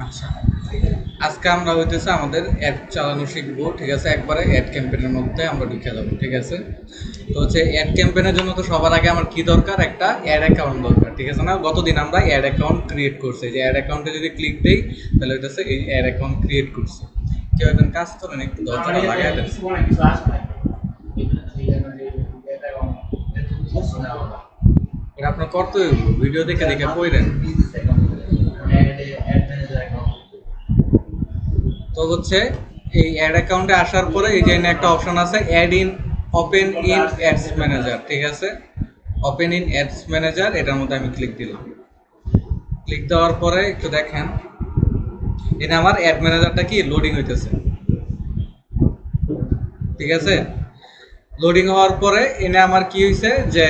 আচ্ছা, আজকে আমরা হইতেছে আমাদের অ্যাড চালানো শিখবো, ঠিক আছে। একবারে অ্যাড ক্যাম্পেইনের মধ্যে আমরা ঢুকে যাবো, ঠিক আছে। তো হচ্ছে অ্যাড ক্যাম্পেইনের জন্য তো সবার আগে আমার কি দরকার, একটা অ্যাড অ্যাকাউন্ট দরকার, ঠিক আছে না। গতদিন আমরা অ্যাড অ্যাকাউন্ট ক্রিয়েট করছি, যে অ্যাড অ্যাকাউন্টে যদি ক্লিক দেই তাহলে হইতেছে এই অ্যাড অ্যাকাউন্ট ক্রিয়েট করছি। কেউ একজন কাজ করেন, একটু দরজাটা লাগাই দেন। এটা আপনার করতে হইব, ভিডিও দেখে দেখে পড়েন। তো হচ্ছে এই অ্যাড অ্যাকাউন্টে আসার পরে এই যে এখানে একটা অপশন আছে add in, open in ads manager, ঠিক আছে। ওপেন ইন অ্যাডস ম্যানেজার, এটার মধ্যে আমি ক্লিক দিলাম। ক্লিক দেওয়ার পরে একটু দেখেন, এটা আমার অ্যাড ম্যানেজারটা কি লোডিং হইতেছে, ঠিক আছে। লোডিং হওয়ার পরে এনে আমার কি হয়েছে যে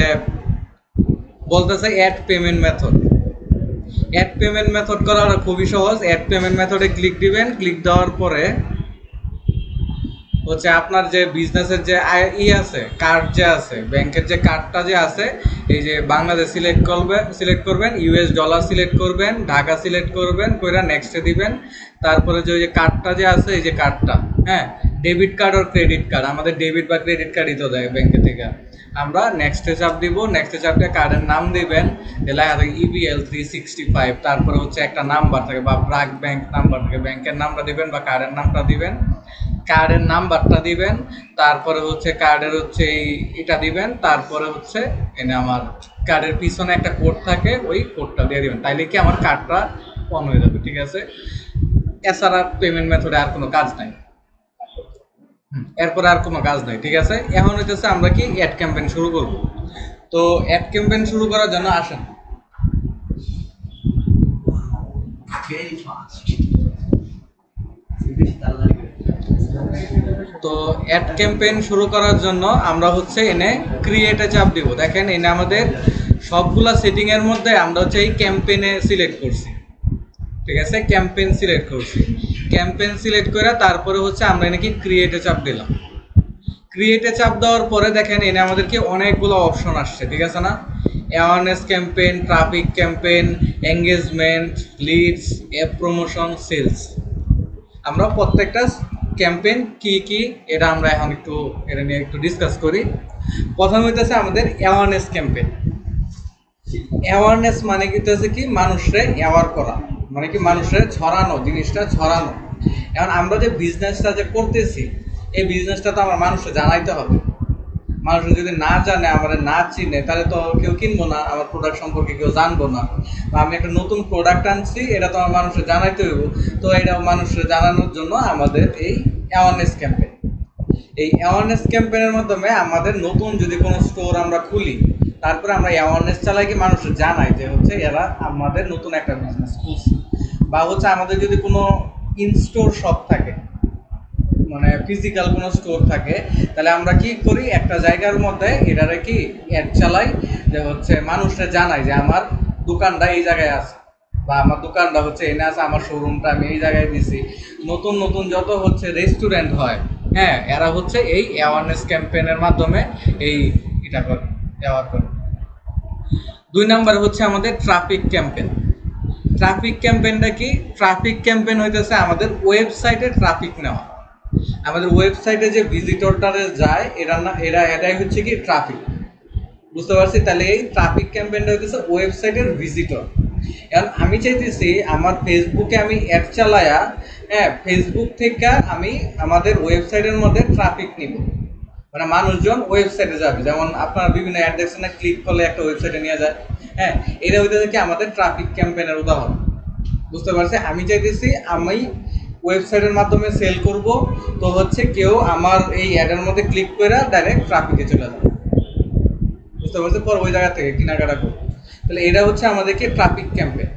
বলতেছে add payment method. Add payment method করাটা খুবই সহজ। অ্যাড পেমেন্ট মেথডে ক্লিক দিবেন। ক্লিক দেওয়ার পরে হচ্ছে আপনার যে বিজনেসের যে আছে, কার্ড যে আছে, ব্যাংকের যে কার্ডটা যে আছে, এই যে বাংলাদেশ সিলেক্ট করবেন, ইউএস ডলার সিলেক্ট করবেন, ঢাকা সিলেক্ট করবেন, কইরা নেক্সটে দিবেন। তারপরে যে ওই যে কার্ডটা যে আছে, এই যে কার্ডটা, হ্যাঁ, ডেবিট কার্ড আর ক্রেডিট কার্ড, আমাদের ডেবিট বা ক্রেডিট কার্ডই তো দেয় ব্যাংকে থেকে। আমরা নেক্সটে চাপ দিব। নেক্সটে চাপতে কার্ডের নাম দিবেন, লেখা থাকে EBL365। তারপরে হচ্ছে একটা নাম্বার থাকে বা ব্রাক ব্যাংক নাম্বার থাকে, ব্যাংকের নামটা দিবেন বা কার্ডের নামটা দিবেন, কার্ডের নাম্বারটা দিবেন। তারপরে হচ্ছে কার্ডের হচ্ছে এটা দিবেন। তারপরে হচ্ছে এনে আমার কার্ডের পিছনে একটা কোড থাকে, ওই কোডটা দিয়ে দিবেন, তাইলে কি আমার কার্ডটা অন হয়ে যাবে, ঠিক আছে। এছাড়া পেমেন্ট মেথডে আর কোনো কাজ নাই। এরপরে আর কোনো কাজ নাই, ঠিক আছে। এখন হইতেছে আমরা কি অ্যাড ক্যাম্পেইন শুরু করব। তো অ্যাড ক্যাম্পেইন শুরু করার জন্য আসেন, তো অ্যাড ক্যাম্পেইন শুরু করার জন্য আমরা হচ্ছে এনে ক্রিয়েটে চাপ দিব। দেখেন এনে আমাদের সবগুলা সেটিং এর মধ্যে আমরা হচ্ছে এই ক্যাম্পেইনে সিলেক্ট করছি, ঠিক আছে। ক্যাম্পেইন সিলেক্ট করছি। ক্যাম্পেইন সিলেক্ট করে তারপরে হচ্ছে আমরা নাকি ক্রিয়েটে চাপ দিলাম। ক্রিয়েটে চাপ দেওয়ার পরে দেখেন এনে আমাদেরকে অনেকগুলো অপশন আসছে, ঠিক আছে না। Awareness campaign, traffic campaign, engagement, leads, app promotion, sales. আমরা প্রত্যেকটা ক্যাম্পেইন কি কি এটা আমরা এখন একটু এটা নিয়ে একটু ডিসকাস করি। প্রথম হইতেছে আমাদের অ্যাওয়ারনেস ক্যাম্পেইন। অ্যাওয়ারনেস মানে কি হচ্ছে কি মানুষরে অ্যাওয়ার করা, মানে কি মানুষের ছড়ানো, জিনিসটা ছড়ানো। এখন আমরা যে বিজনেসটা যে করতেছি, এই বিজনেসটা তো আমার মানুষকে জানাইতে হবে। মানুষ যদি না জানে, আমাদের না চিনে, তাহলে তো কেউ কিনবো না, আমার প্রোডাক্ট সম্পর্কে কেউ জানবো না। বা আমি একটা নতুন প্রোডাক্ট আনছি, এটা তো আমার মানুষকে জানাইতে হইব। তো এটা মানুষকে জানানোর জন্য আমাদের এই অ্যাওয়ারনেস ক্যাম্পেইন। এই অ্যাওয়ারনেস ক্যাম্পেইনের মাধ্যমে আমাদের নতুন যদি কোনো স্টোর আমরা খুলি, তারপরে আমরা অ্যাওয়ারনেস চালাই কি মানুষের জানাই যে হচ্ছে এরা আমাদের নতুন একটা বিজনেস খুলছে। বা হচ্ছে আমাদের যদি কোনো ইনস্টোর শপ থাকে, মানে ফিজিক্যাল কোনো স্টোর থাকে, তাহলে আমরা কি করি, একটা জায়গার মধ্যে এটারে কি অ্যাড চালাই, যে হচ্ছে মানুষরা জানাই যে আমার দোকানটা এই জায়গায় আছে, বা আমার দোকানটা হচ্ছে এনে আছে, আমার শোরুমটা আমি এই জায়গায় দিছি। নতুন নতুন যত হচ্ছে রেস্টুরেন্ট হয়, হ্যাঁ, এরা হচ্ছে এই অ্যাওয়ারনেস ক্যাম্পেইনের মাধ্যমে এই এটা করে, অ্যাওয়ার করে। 2 নম্বরে হচ্ছে আমাদের ট্রাফিক ক্যাম্পেইন। ট্রাফিক ক্যাম্পেইনটা কি? ট্রাফিক ক্যাম্পেইন হইতেছে আমাদের ওয়েবসাইটে ট্রাফিক নেওয়া। আমাদের ওয়েবসাইটে যে ভিজিটরটা যায়, এটাই হচ্ছে কি ট্রাফিক। বুঝতে পারছি? তাহলে এই ট্রাফিক ক্যাম্পেইনটা হচ্ছে ওয়েবসাইটের ভিজিটর। এখন আমি চাইতেছি আমার ফেসবুকে আমি অ্যাড চালায়া, হ্যাঁ, ফেসবুক থেকে আমি আমাদের ওয়েবসাইটের মধ্যে ট্রাফিক নিব, মানে মানুষজন ওয়েবসাইটে যাবে। যেমন আপনারা বিভিন্ন অ্যাড দেখছেন না, ক্লিক করলে একটা ওয়েবসাইটে নিয়ে যায়, হ্যাঁ, এটা হইতেছে কি আমাদের ট্রাফিক ক্যাম্পেইনের উদাহরণ। বুঝতে পারছি? আমি চাইতেছি আমি ওয়েবসাইটের মাধ্যমে সেল করব, তো হচ্ছে কেউ আমার এই অ্যাডের মধ্যে ক্লিক করে ডাইরেক্ট ট্রাফিকে চলে যাবে। বুঝতে পারছি? পর ওই জায়গা থেকে কেনাকাটা করবো। তাহলে এটা হচ্ছে আমাদেরকে ট্রাফিক ক্যাম্পেইন।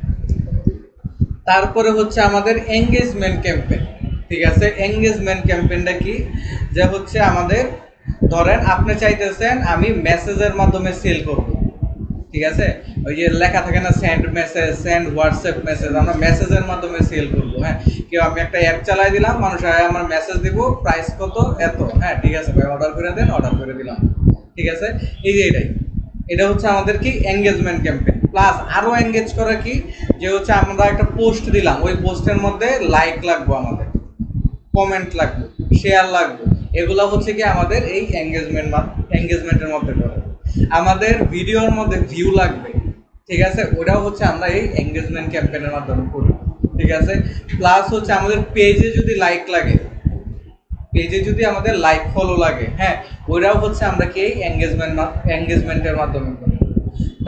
তারপরে হচ্ছে আমাদের এঙ্গেজমেন্ট ক্যাম্পেইন, ঠিক আছে। এঙ্গেজমেন্ট ক্যাম্পেইনটা কি? যে হচ্ছে আমাদের ধরেন আপনি চাইতেছেন আমি মেসেজের মাধ্যমে সেল করব, ঠিক আছে। ওই যে লেখা থাকে না send message, send WhatsApp message, আমরা মেসেজের মাধ্যমে সেল করবো, হ্যাঁ। কেউ আমি একটা অ্যাপ চালাই দিলাম, মানুষ আমার মেসেজ দিব, প্রাইস কত, এত, হ্যাঁ, ঠিক আছে ভাই, অর্ডার করে দেন, অর্ডার করে দিলাম, ঠিক আছে। এই যে এটা হচ্ছে আমাদের কি এঙ্গেজমেন্ট ক্যাম্পেইন। প্লাস আরো এনগেজ করা কি, যে হচ্ছে আমরা একটা পোস্ট দিলাম, ওই পোস্টের মধ্যে লাইক লাগবে, আমাদের কমেন্ট লাগবে, শেয়ার লাগবে, এগুলো হচ্ছে কি আমাদের এই এঙ্গেজমেন্টের মধ্যে পড়ে। আমাদের ভিডিওর মধ্যে ভিউ লাগবে, ঠিক আছে, ওটাও হচ্ছে আমরা এই এঙ্গেজমেন্ট ক্যাম্পেইনের মাধ্যমে করি, ঠিক আছে। প্লাস হচ্ছে আমাদের পেজে যদি লাইক লাগে, পেজে যদি আমাদের লাইক ফলো লাগে, হ্যাঁ, ওইটাও হচ্ছে আমরা কি এই এঙ্গেজমেন্টের মাধ্যমে করি।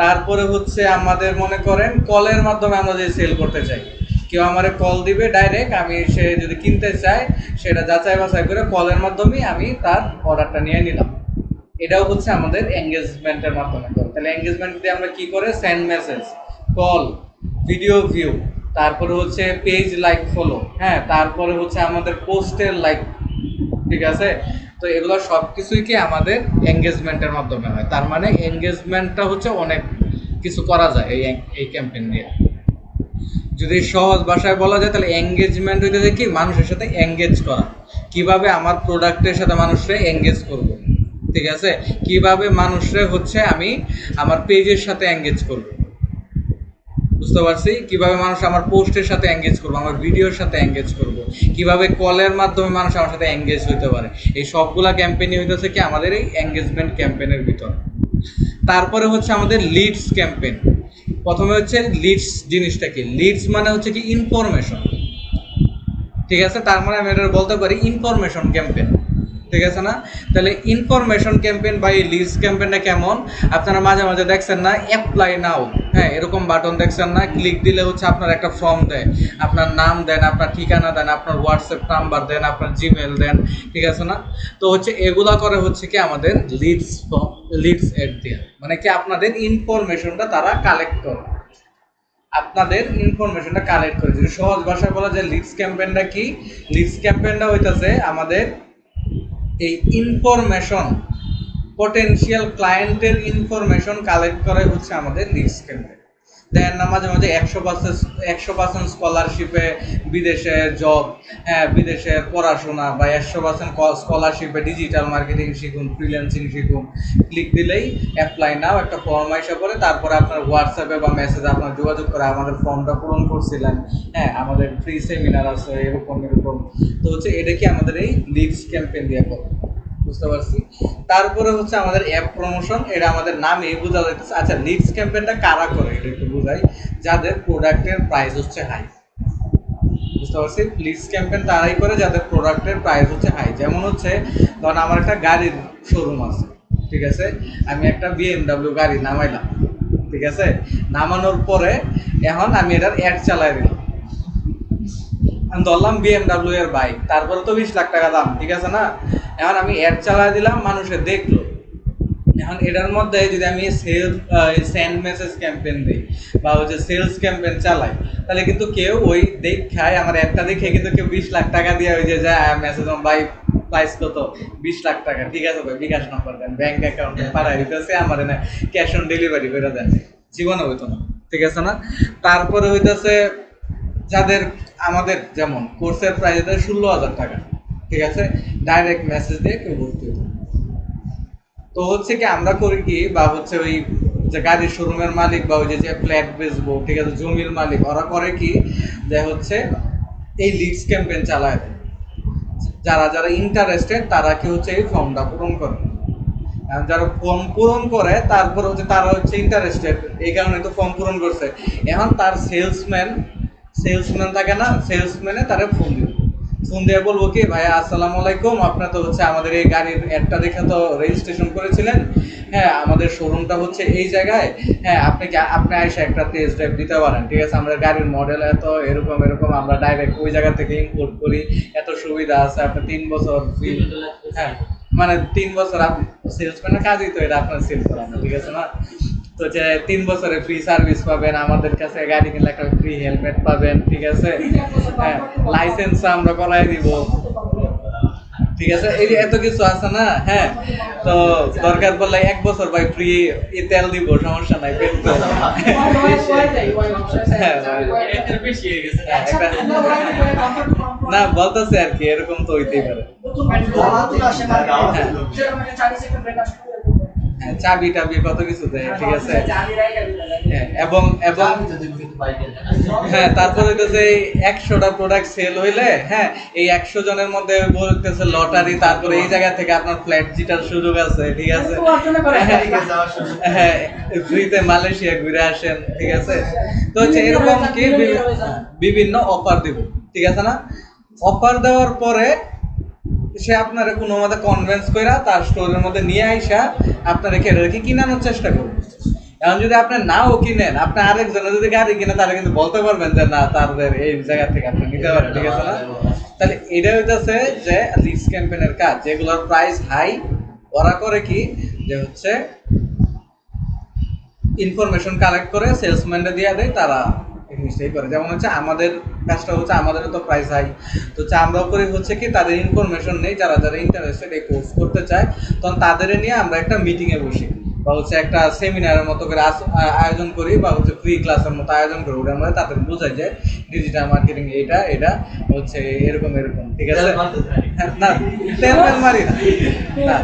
তারপরে হচ্ছে আমাদের মনে করেন কলের মাধ্যমে আমরা যদি সেল করতে চাই, কেউ আমার কল দিবে ডাইরেক্ট, আমি সে যদি কিনতে চায় সেটা যাচাই বাছাই করে কলের মাধ্যমে আমি তার অর্ডারটা নিয়ে নিলাম, এটাও হচ্ছে আমাদের এঙ্গেজমেন্টের মাধ্যমে করে। তাহলে এঙ্গেজমেন্ট দিয়ে আমরা কি করে, send message, call, video view, তারপরে হচ্ছে পেজ লাইক ফলো, হ্যাঁ, তারপরে হচ্ছে আমাদের পোস্টের লাইক, ঠিক আছে। তো এগুলো সব কিছুই কি আমাদের এঙ্গেজমেন্টের মাধ্যমে হয়। তার মানে এঙ্গেজমেন্টটা হচ্ছে অনেক কিছু করা যায় এই ক্যাম্পেইন দিয়ে। যদি সহজ ভাষায় বলা যায় তাহলে এঙ্গেজমেন্ট হইতে কি, মানুষের সাথে এঙ্গেজ করা, কিভাবে আমার প্রোডাক্টের সাথে মানুষরা এঙ্গেজ করব, ঠিক আছে, কিভাবে মানুষরা হচ্ছে আমি আমার পেজের সাথে এঙ্গেজ করব, বুঝতে পারছি, কিভাবে মানুষ আমার পোস্টের সাথে এঙ্গেজ করবো, আমার ভিডিওর সাথে এঙ্গেজ করব, কিভাবে কলের মাধ্যমে মানুষ আমার সাথে এঙ্গেজ হতে পারে, এই সবগুলা ক্যাম্পেইনই হইতেছে কি আমাদের এই এঙ্গেজমেন্ট ক্যাম্পেইনের ভিতর। তারপরে হচ্ছে আমাদের লিডস ক্যাম্পেইন। প্রথমে হচ্ছে লিডস জিনিসটা কি, লিডস মানে হচ্ছে কি ইনফরমেশন, ঠিক আছে, তার মানে আমি এটা বলতে পারি ইনফরমেশন ক্যাম্পেইন, ঠিক আছে না। তাহলে ইনফরমেশন ক্যাম্পেইন বা এই লিডস ক্যাম্পেইনটা কেমন, আপনারা মাঝে মাঝে দেখছেন না অ্যাপ্লাই নাও, হ্যাঁ, এরকম বাটন দেখছেন না, ক্লিক দিলে হচ্ছে আপনার একটা ফর্ম দেয়, আপনার নাম দেন, আপনার ঠিকানা দেন, আপনার হোয়াটসঅ্যাপ নাম্বার দেন, আপনার জিমেল দেন, ঠিক আছে না। তো হচ্ছে এগুলা করে হচ্ছে কি আমাদের লিডস এড দেয়া, মানে কি আপনাদের ইনফরমেশনটা তারা কালেক্ট করে, আপনাদের ইনফরমেশনটা কালেক্ট করে। যদি সহজ ভাষায় বলা যায় লিডস ক্যাম্পেইনটা কি, লিডস ক্যাম্পেইনটা হইতাছে আমাদের এই ইনফরমেশন, পটেনশিয়াল ক্লায়েন্টের ইনফরমেশন কালেক্ট করে হচ্ছে আমাদের লিডস ক্যাম্পেইন। দেখেন না মাঝে মাঝে 100% স্কলারশিপে বিদেশে জব, হ্যাঁ, বিদেশের পড়াশোনা, বা 100% স্কলারশিপে ডিজিটাল মার্কেটিং শিখুন, ফ্রিল্যান্সিং শিখুন, ক্লিক দিলেই অ্যাপ্লাই নাও একটা ফর্ম এসে পড়ে, তারপরে আপনার হোয়াটসঅ্যাপে বা মেসেজে আপনার যোগাযোগ করে আমাদের ফর্মটা পূরণ করছিলেন, হ্যাঁ, আমাদের ফ্রি সেমিনার আছে, এরকম এরকম। তো হচ্ছে এটা কি আমাদের এই লিডস ক্যাম্পেইন দিয়ে করে, বুঝতে পারছি। তারপরে হচ্ছে আমাদের অ্যাপ প্রমোশন, এটা আমাদের নামে বোঝা যাইতেছে। আচ্ছা, লিডস ক্যাম্পেইনটা কারা করে এটা একটু বোঝাই, যাদের প্রোডাক্টের প্রাইস হচ্ছে হাই, বুঝতে পারছি। লিডস ক্যাম্পেইন তারাই করে যাদের প্রোডাক্টের প্রাইস হচ্ছে হাই। যেমন হচ্ছে ধরুন আমার একটা গাড়ির শোরুম আছে, ঠিক আছে, আমি একটা BMW গাড়ি নামাইলাম, ঠিক আছে, নামানোর পরে এখন আমি এটার অ্যাড চালাই দিলাম, আমি ধরলাম BMW এর বাইক, তারপরে তো 20 লাখ টাকা দাম, ঠিক আছে না। এখন আমি অ্যাড চালাই দিলাম, মানুষে দেখলো, এখন এটার মধ্যে যদি আমি সেন্ড মেসেজ ক্যাম্পেইন দিই বা হচ্ছে সেলস ক্যাম্পেইন চালাই, তাহলে কিন্তু কেউ ওই দেখায় আমার অ্যাডটা দেখে কিন্তু কেউ 20 লাখ টাকা দিয়ে ওই যে যায় মেসেজ বাই প্রাইস কত 20 লাখ টাকা, ঠিক আছে ভাই বিকাশ নাম্বার দেন, ব্যাংক অ্যাকাউন্টে পাঠাই দিতেছে, আমার এনে ক্যাশ অন ডেলিভারি করে দেন, জীবনে হইতো না, ঠিক আছে না। তারপরে হইতেছে যাদের আমাদের যেমন কোর্সের প্রাইস 16,000 টাকা, ঠিক আছে, ডাইরেক্ট মেসেজ দিয়ে কেউ ভর্তি হতো। তো হচ্ছে কি আমরা করি কি, বা হচ্ছে ওই যে গাড়ির শোরুমের মালিক বা ওই যে ফ্ল্যাট বেচবো, ঠিক আছে, জমির মালিক, ওরা করে কি যে হচ্ছে এই লিডস ক্যাম্পেইন চালায় দেয়, যারা যারা ইন্টারেস্টেড তারা কি হচ্ছে এই ফর্মটা পূরণ করে, যারা ফর্ম পূরণ করে তারপর হচ্ছে তারা হচ্ছে ইন্টারেস্টেড, এই কারণে তো ফর্ম পূরণ করছে। এখন তার সেলসম্যান থাকে না, সেলসম্যানে তারা ফোন দিয়ে বলবো কি, ভাইয়া আসসালামু আলাইকুম, আপনার তো হচ্ছে আমাদের এই গাড়ির অ্যাডটা দেখে তো রেজিস্ট্রেশন করেছিলেন, হ্যাঁ, আমাদের শোরুমটা হচ্ছে এই জায়গায়, হ্যাঁ, আপনি আইসা একটা টেস্ট ড্রাইভ দিতে পারেন, ঠিক আছে, আমাদের গাড়ির মডেল এত এরকম এরকম, আমরা ডাইরেক্ট ওই জায়গা থেকে ইম্পোর্ট করি, এত সুবিধা আছে, আপনি 3 বছর ফ্রি, হ্যাঁ, মানে 3 বছর আপনি সেলসম্যানের কাজই তো এটা, আপনার সেলস করানো, ঠিক আছে না। তো যে 3 বছরের ফ্রি সার্ভিস পাবেন, আমাদের কাছে গাড়ি কিনলে একটা ফ্রি হেলমেট পাবেন, ঠিক আছে, হ্যাঁ, লাইসেন্স আমরা করাই দিব, ঠিক আছে, এই যে এত কিছু আছে না, হ্যাঁ। তো দরকার পড়লে 1 বছর ভাই ফ্রি তেল দিব, সমস্যা নাই, না বলতেছে আর কি, এরকম তো হইতেই পারে, হ্যাঁ, চাবি টাবি কত কিছু দেয়, ঠিক আছে। হ্যাঁ, এবং এবং হ্যাঁ, তারপরে হইতেছে এই 100টা প্রোডাক্ট সেল হইলে, হ্যাঁ, এই 100 জনের মধ্যে বলতেছে লটারি, তারপরে এই জায়গা থেকে আপনার ফ্ল্যাট জিতার সুযোগ আছে, ঠিক আছে। হ্যাঁ, ফ্রিতে মালয়েশিয়া ঘুরে আসেন, ঠিক আছে। তো হচ্ছে এরকম কি বিভিন্ন অফার দিব, ঠিক আছে না। অফার দেওয়ার পরে সে আপনারা কোনো মতে কনভিন্স কইরা তার স্টোরের মধ্যে নিয়ে আইসা আপনারা কি কিনানোর চেষ্টা করবেন। এখন যদি আপনি নাও কিনেন, আপনি আরেকজনের যদি গাড়ি কিনে, তারা কিন্তু বলতে পারবেন যে না, তাদের এই জায়গা থেকে আপনি নিতে পারেন, ঠিক আছে না। তাহলে এটা হইতেছে যে লিস্ট ক্যাম্পেইনের কাজ, যেগুলোর প্রাইস হাই। ওরা করে কি, যে হচ্ছে ইনফরমেশন কালেক্ট করে সেলসম্যানরা দিয়ে দেয়, তারা এই জিনিসটাই করে। যেমন হচ্ছে আমাদের কাজটা হচ্ছে, আমাদেরও তো প্রাইস হাই, তো হচ্ছে আমরাও করি হচ্ছে কি, তাদের ইনফরমেশন নেই, যারা যারা ইন্টারেস্টেড এই কোর্স করতে চায়, তখন তাদের নিয়ে আমরা একটা মিটিংয়ে বসি, বা হচ্ছে একটা সেমিনারের মতো করে আয়োজন করি, বা হচ্ছে ফ্রি ক্লাসের মতো আয়োজন করি। ওটা আমরা তাদের বোঝাই যে ডিজিটাল মার্কেটিং এটা এটা হচ্ছে এরকম এরকম, ঠিক আছে। না, তেলমেল মারি না,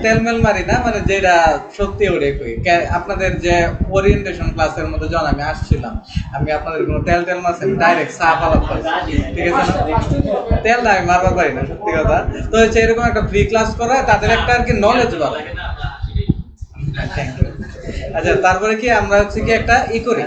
তেলমেল মারি না, মানে যেটা সত্যি ওটাই কই। আপনাদের যে ওরিয়েন্টেশন ক্লাসের মধ্যে যখন আমি আসছিলাম, আমি আপনাদের কোনো তেল তেল মারছি, ডাইরেক্ট সাপ আলাপ করছি, ঠিক আছে। তেল না, আমি মারবার পারি না, সত্যি কথা। তো হচ্ছে এরকম একটা ফ্রি ক্লাস করা, তাদের একটা আর কি নলেজ বাড়ে। আচ্ছা, তারপরে কি আমরা হচ্ছে কি একটা করি,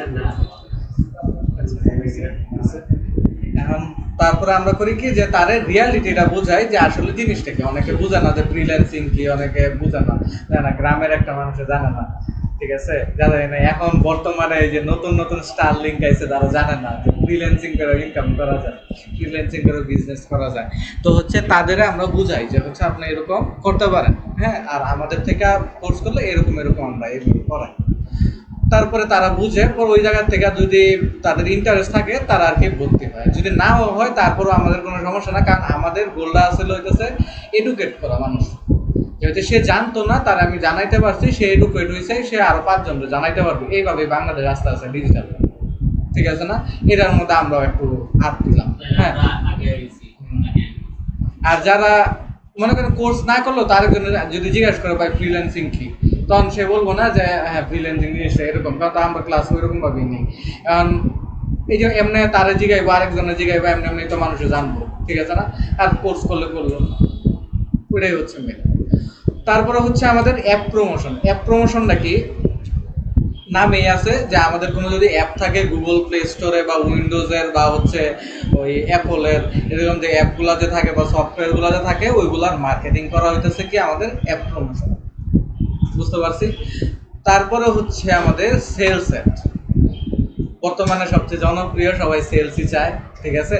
এখন তারপরে আমরা করি কি, যে তারে রিয়ালিটিটা বোঝাই, যে আসলে জিনিসটা কি। অনেকে বুঝে না যে ফ্রিল্যান্সিং কি, অনেকে বুঝে না, জানে না, গ্রামের একটা মানুষে জানে না, ঠিক আছে, জানে না। এখন বর্তমানে এই যে নতুন নতুন স্টার লিঙ্ক আইছে, তারা জানে না যে ফ্রিল্যান্সিং করে ইনকাম করা যায়, ফ্রিল্যান্সিং করে বিজনেস করা যায়। তো হচ্ছে তাদের আমরা বুঝাই যে হচ্ছে আপনি এরকম করতে পারেন, হ্যাঁ, আর আমাদের থেকে কোর্স করলে এরকম এরকম আমরা এইভাবে করাই। তারপরে তারা বুঝে, পর ওই জায়গা থেকে যদি তাদের ইন্টারেস্ট থাকে, তারা আর কি ভর্তি হয়। যদি নাও হয়, তারপরও আমাদের কোনো সমস্যা না, কারণ আমাদের গোলটা আসলে হইতেছে এডুকেট করা মানুষ। যেহেতু সে জানতো না, তার আমি জানাইতে পারছি, সে এডুকেট হয়েছে, সে আরো 5 জনকে জানাইতে পারবে। এইভাবে বাংলাদেশ রাস্তা আছে ডিজিটাল, ঠিক আছে না। এটার মধ্যে আমরাও একটু হাত দিলাম, হ্যাঁ। আর যারা মনে করেন কোর্স না করলো, তার জন্য যদি জিজ্ঞাসা করে ভাই ফ্রিল্যান্সিং কি, তখন সে বলবো না যে হ্যাঁ ফ্রিল্যান্সিং জিনিসটা এরকম, কারণ আমরা ক্লাস ওইরকম ভাবেই নেই। কারণ এই যে এমনি তারা জিগাইবো, আরেকজনের জিগাইবো, এমনি এমনি তো মানুষে জানবো, ঠিক আছে না। আর কোর্স করলে করলো, ওইটাই হচ্ছে মেন। তারপরে হচ্ছে আমাদের অ্যাপ প্রমোশন। অ্যাপ প্রমোশনটা কি, নামেই আছে যে আমাদের কোনো যদি অ্যাপ থাকে গুগল প্লে স্টোরে বা উইন্ডোজের বা হচ্ছে ওই অ্যাপলের, এরকম যে অ্যাপগুলোতে থাকে বা সফটওয়্যারগুলোতে থাকে, ওইগুলার মার্কেটিং করা হইতেছে কি আমাদের অ্যাপ প্রমোশন, বুঝতে পারছি। তারপরে হচ্ছে আমাদের সেলস অ্যাড, বর্তমানে সবচেয়ে জনপ্রিয়, সবাই সেলসই চায়, ঠিক আছে।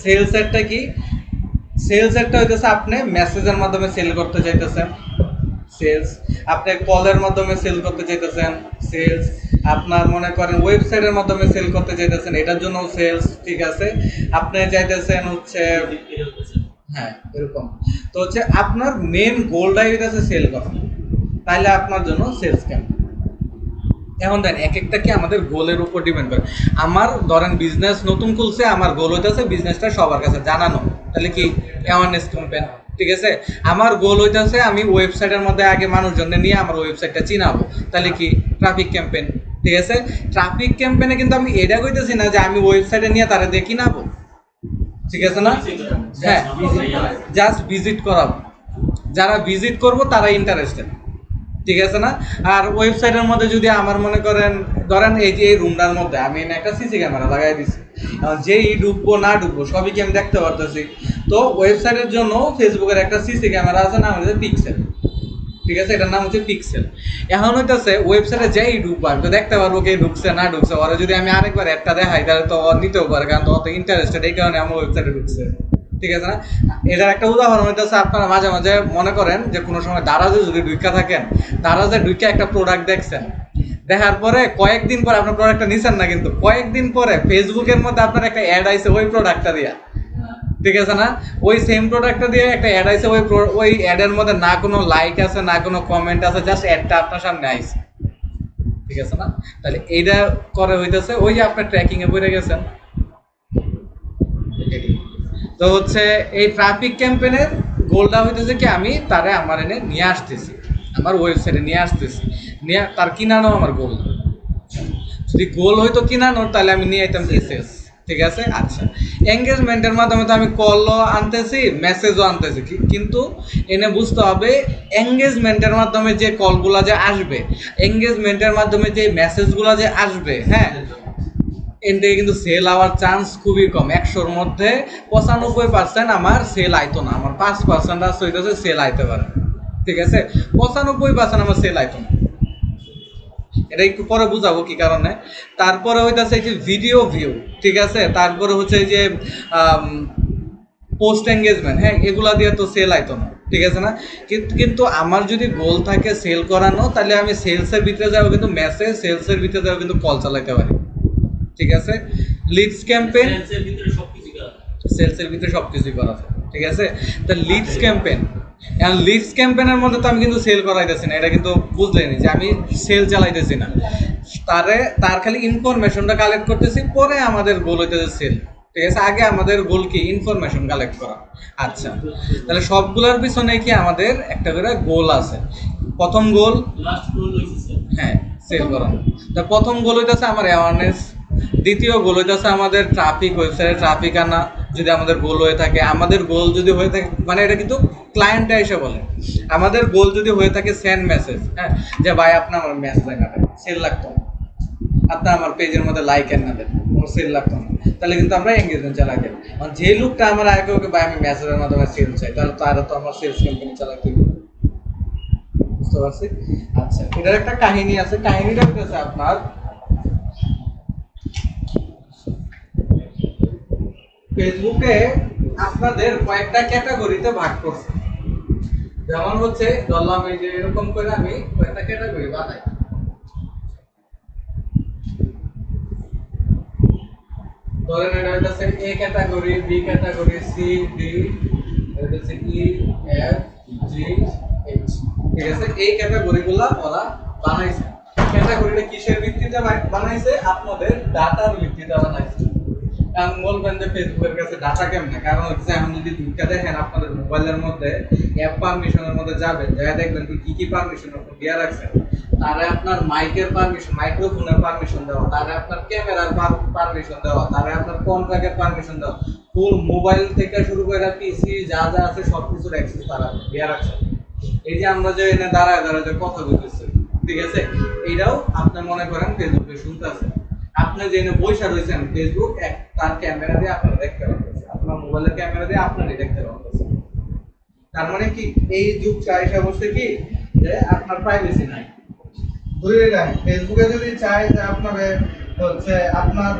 সেলস অ্যাডটা কি, সেলস অ্যাডটা হইতেছে আপনি মেসেজের মাধ্যমে সেল করতে চাইতেছেন, সেলস। আপনি কলের মাধ্যমে সেল করতে চাইতেছেন, সেলস। আপনার মনে করেন ওয়েবসাইটের মাধ্যমে সেল করতে চাইতেছেন, এটার জন্য সেলস, ঠিক আছে। আপনি চাইতেছেন হচ্ছে, হ্যাঁ এরকম। তো হচ্ছে আপনার মেন গোলটাই হইতেছে সেল করা, তাইলে আপনার জন্য সেলস ক্যাম্প। এখন দেন এক একটা কি আমাদের গোলের উপর ডিপেন্ড করে। আমার ধরেন বিজনেস নতুন খুলছে, আমার গোল হইতেছে বিজনেসটা সবার কাছে জানানো, তাহলে কি অ্যাওয়ারনেস ক্যাম্পেইন, ঠিক আছে। আমার গোল হইতেছে আমি ওয়েবসাইটের মধ্যে আগে মানুষজনকে নিয়ে আমার ওয়েবসাইটটা চিনাবো, তাহলে কি ট্রাফিক ক্যাম্পেইন, ঠিক আছে। ট্রাফিক ক্যাম্পেইনে কিন্তু আমি এটা কইতেছি না যে আমি ওয়েবসাইটে নিয়ে তারা দিয়ে কিনাবো, ঠিক আছে না। হ্যাঁ, জাস্ট ভিজিট করাবো, যারা ভিজিট করবো তারা ইন্টারেস্টেড, ঠিক আছে না। আর ওয়েবসাইটের মধ্যে যদি আমার মনে করেন, ধরেন এই যে এই রুমটার মধ্যে আমি একটা সিসি ক্যামেরা লাগাই দিচ্ছি, যেই ঢুকবো না ঢুকবো সবই কি আমি দেখতে পারতেছি। তো ওয়েবসাইটের জন্য ফেসবুকের একটা সিসি ক্যামেরা আছে, নাম হচ্ছে পিক্সেল, ঠিক আছে, এটার নাম হচ্ছে পিক্সেল। এখন হইতেছে ওয়েবসাইটে যেই ঢুকবো আমি তো দেখতে পারবো কে ঢুকছে না ঢুকছে। ওরা যদি আমি আরেকবার একটা দেখাই, তাহলে তো নিতেও পারে, কারণ তো অত ইন্টারেস্টেড, এই কারণে আমার ওয়েবসাইটে ঢুকছে, ঠিক আছে না। এটার একটা উদাহরণ হইতেছে, আপনারা মাঝে মাঝে মনে করেন যে কোনো সময় দারাজে যদি ঢুকা থাকেন, দারাজে ঢুকে একটা প্রোডাক্ট দেখছেন, দেখার পরে কয়েকদিন পরে আপনার প্রোডাক্টটা নিছেন না, কিন্তু কয়েকদিন পরে ফেসবুকের মধ্যে আপনার একটা অ্যাড আইছে ওই প্রোডাক্টটা দিয়া, ঠিক আছে না। ওই সেম প্রোডাক্টটা দিয়ে একটা অ্যাড আইছে, ওই অ্যাডের মধ্যে না কোনো লাইক আছে না কোনো কমেন্ট আছে, জাস্ট অ্যাডটা আপনার সামনে আইছে, ঠিক আছে না। তাহলে এইটা করে হইতেছে ওই যে আপনার ট্র্যাকিং এ পড়ে গেছেন। তো হচ্ছে এই ট্রাফিক ক্যাম্পেইনের গোলটা হইতেছে কি আমি তারে আমার এনে নিয়ে আসতেছি, আমার ওয়েবসাইটে নিয়ে আসতেছি, নিয়ে তার কিনানো আমার গোল। যদি গোল হইতো কিনানোর তাহলে আমি নিয়ে আইতাম এসএস। ঠিক আছে, আচ্ছা। এঙ্গেজমেন্টের মাধ্যমে তো আমি কলও আনতেছি, মেসেজও আনতেছি, কিন্তু এনে বুঝতে হবে এঙ্গেজমেন্টের মাধ্যমে যে কলগুলা যে আসবে, এঙ্গেজমেন্টের মাধ্যমে যে মেসেজগুলা যে আসবে, হ্যাঁ, এর থেকে কিন্তু সেল হওয়ার চান্স খুবই কম। 100-র মধ্যে 95% আমার সেল আইতো না, আমার 5% আছে হইতেছে সেল আইতে পারে। ঠিক আছে, 95% আমার সেল আইতো না। এটা একটু পরে বুঝাবো কি কারণে। তারপরে হইতাছে যে ভিডিও ভিউ, ঠিক আছে, তারপরে হচ্ছে যে পোস্ট এঙ্গেজমেন্ট, হ্যাঁ, এগুলা দিয়ে তো সেল আইতো না। ঠিক আছে না, কিন্তু আমার যদি গোল থাকে সেল করানো, তাহলে আমি সেলসের ভিতরে যাবো কিন্তু মেসেজ, সেলসের ভিতরে যাবো কিন্তু কল চালাইতে পারি। ঠিক আছে, লিডস ক্যাম্পেইন, সেলসের ভিতরে সবকিছুই করা যায়। ঠিক আছে, তা লিডস ক্যাম্পেইন, এখন লিডস ক্যাম্পেইনের মধ্যে তো আমি কিন্তু সেল করাইতেছি না, এটা কিন্তু বুঝলেনি যে আমি সেল চালাইতেছি না, তার খালি ইনফরমেশনটা কালেক্ট করতেছি, পরে আমাদের গোল হইতেছে সেল। ঠিক আছে, আগে আমাদের গোল কি ইনফরমেশন কালেক্ট করা। আচ্ছা, তাহলে সবগুলোর পিছনে কি আমাদের একটা করে গোল আছে। প্রথম গোল, হ্যাঁ, সেল করানো। তা প্রথম গোল হইতেছে আমার অ্যাওয়ারনেস, দ্বিতীয় গোল হইতেছে আমাদের ট্রাফিক, ওয়েবসাইটে ট্রাফিক আনা যদি আমাদের গোল হয়ে থাকে। আমাদের গোল যদি হয়ে থাকে, মানে এটা কিন্তু ক্লায়েন্টটা এসে বলে, আমাদের গোল যদি হয়ে থাকে সেন্ড মেসেজ, হ্যাঁ, যে ভাই আপনার আমার মেসেজ না দেন, সেল লাগতো না, আপনার আমার পেজের মধ্যে লাইক এর না দেন, আমার সেল লাগতো না, তাহলে কিন্তু আমরা এঙ্গেজমেন্ট চালাই দেবো। যে লোকটা আমার আগে ওকে ভাই আমি মেসেজের মাধ্যমে সেল চাই, তাহলে তারা তো আমার সেলস কোম্পানি চালাতে হবে। বুঝতে পারছি? আচ্ছা, এটার একটা কাহিনী আছে, কাহিনীটা হচ্ছে আপনার ফেসবুকে আপনাদের কয়েকটা ক্যাটাগরিতে ভাগ করছে। যেমন হচ্ছে ধরলাম এই যে এরকম করে আমি কয়েকটা ক্যাটাগরি বানাই। ধরেন এটা হচ্ছে A category, B category, C, D, এটা হচ্ছে ই, এফ, জি, এইচ। ঠিক আছে, এই ক্যাটাগরিগুলো ওরা বানাইছে। ক্যাটাগরিটা কিসের ভিত্তিতে বানাইছে? আপনাদের ডাটার ভিত্তিতে বানাইছে। এখন বলবেন যে ফেসবুকের কাছে ডাটা কেমনে, কারণ হচ্ছে এখন যদি দুইটা দেখেন আপনাদের মোবাইলের মধ্যে অ্যাপ পারমিশনের মধ্যে যাবেন, যা দেখবেন কি কি পারমিশন আপনি দেওয়া রাখছেন। তারে আপনার মাইকের পারমিশন, মাইক্রোফোনের পারমিশন দেওয়া, তারে আপনার ক্যামেরার পারমিশন দেওয়া, তারে আপনার কন্ট্রাক্টের পারমিশন দেওয়া, ফুল মোবাইল থেকে শুরু করে পিসি যা যা আছে সবকিছুর অ্যাক্সেস তারা দেওয়া রাখছে। এই যে আমরা যে এনে দাঁড়ায় দাঁড়ায় যে কথা বলতেছি, ঠিক আছে, এইটাও আপনি মনে করেন ফেসবুকে শুনতেছেন। আপনি যে এনে বইসা রয়েছেন, ফেসবুক তার ক্যামেরা দিয়ে আপনারা দেখতে পাচ্ছেন, আপনার মোবাইলের ক্যামেরা দিয়ে আপনারই দেখতে পাচ্ছেন। তার মানে কি এই যুগটা এসে বসে কি যে আপনার প্রাইভেসি নাই। ধরে রাখেন ফেসবুকে যদি চায় যে আপনারে হচ্ছে আপনার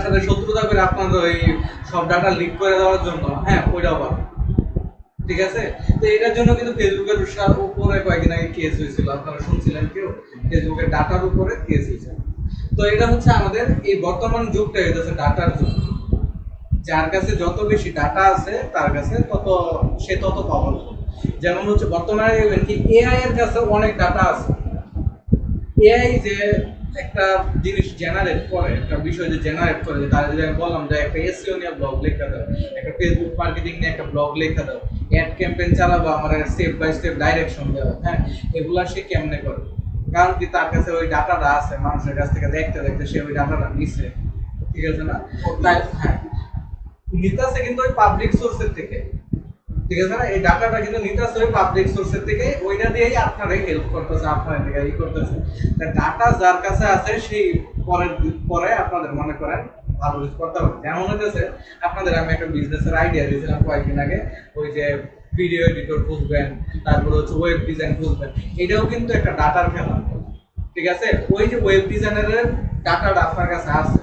সাথে শত্রুতা করে আপনার ওই সব ডাটা লিক করে দেওয়ার জন্য, হ্যাঁ, ওইটাও পাবে। ঠিক আছে, তো এটার জন্য কিন্তু ফেসবুকের উপরে কয়েকদিন আগে কেস হয়েছিল, আপনারা শুনছিলেন কেউ? ফেসবুকের ডাটার উপরে কেস হয়েছে। তো এটা হচ্ছে আমাদের এই বর্তমান যুগটা হচ্ছে ডাটার যুগ। যার কাছে যত বেশি ডাটা আছে তার কাছে সে তত পাওয়ারফুল। যেমন হচ্ছে বর্তমানে দেখবেন কি এআই এর কাছে অনেক ডাটা আছে। এআই যে একটা জিনিস জেনারেট করে, একটা বিষয় যে জেনারেট করে, তার যদি আমি বললাম যে একটা এসইও নিয়ে ব্লগ লেখা দাও, একটা ফেসবুক মার্কেটিং নিয়ে একটা ব্লগ লেখা দাও, অ্যাড ক্যাম্পেইন চালাবো, আমার স্টেপ বাই স্টেপ ডাইরেকশন দেওয়া, হ্যাঁ, এগুলা সে কেমনে করে? কারণ কি তার কাছে ওই ডাটাটা আছে, মানুষের কাছ থেকে দেখতে দেখতে সে ওই ডাটাটা নিচ্ছে। ঠিক আছে না, তাই হ্যাঁ, নিতেছে কিন্তু ওই পাবলিক সোর্সের থেকে। ঠিক আছে না, এই ডাটাটা কিন্তু নিতেছে ওই পাবলিক সোর্সের থেকে, ওইটা দিয়েই আপনারা হেল্প করতেছে, আপনারা ই করতেছে। তা ডাটা যার কাছে আছে সেই পরে আপনাদের মনে করেন ভালো কিছু করতে হবে। যেমন হচ্ছে আপনাদের আমি একটা বিজনেসের আইডিয়া দিয়েছিলাম কয়েকদিন আগে, ওই যে ভিডিও এডিটর খুঁজবেন, তারপর হচ্ছে ওয়েব ডিজাইন খুঁজবেন, এটাও কিন্তু একটা ডাটার খেলা। ঠিক আছে, ওই যে ওয়েব ডিজাইনারের ডাটাটা আপনার কাছে আছে,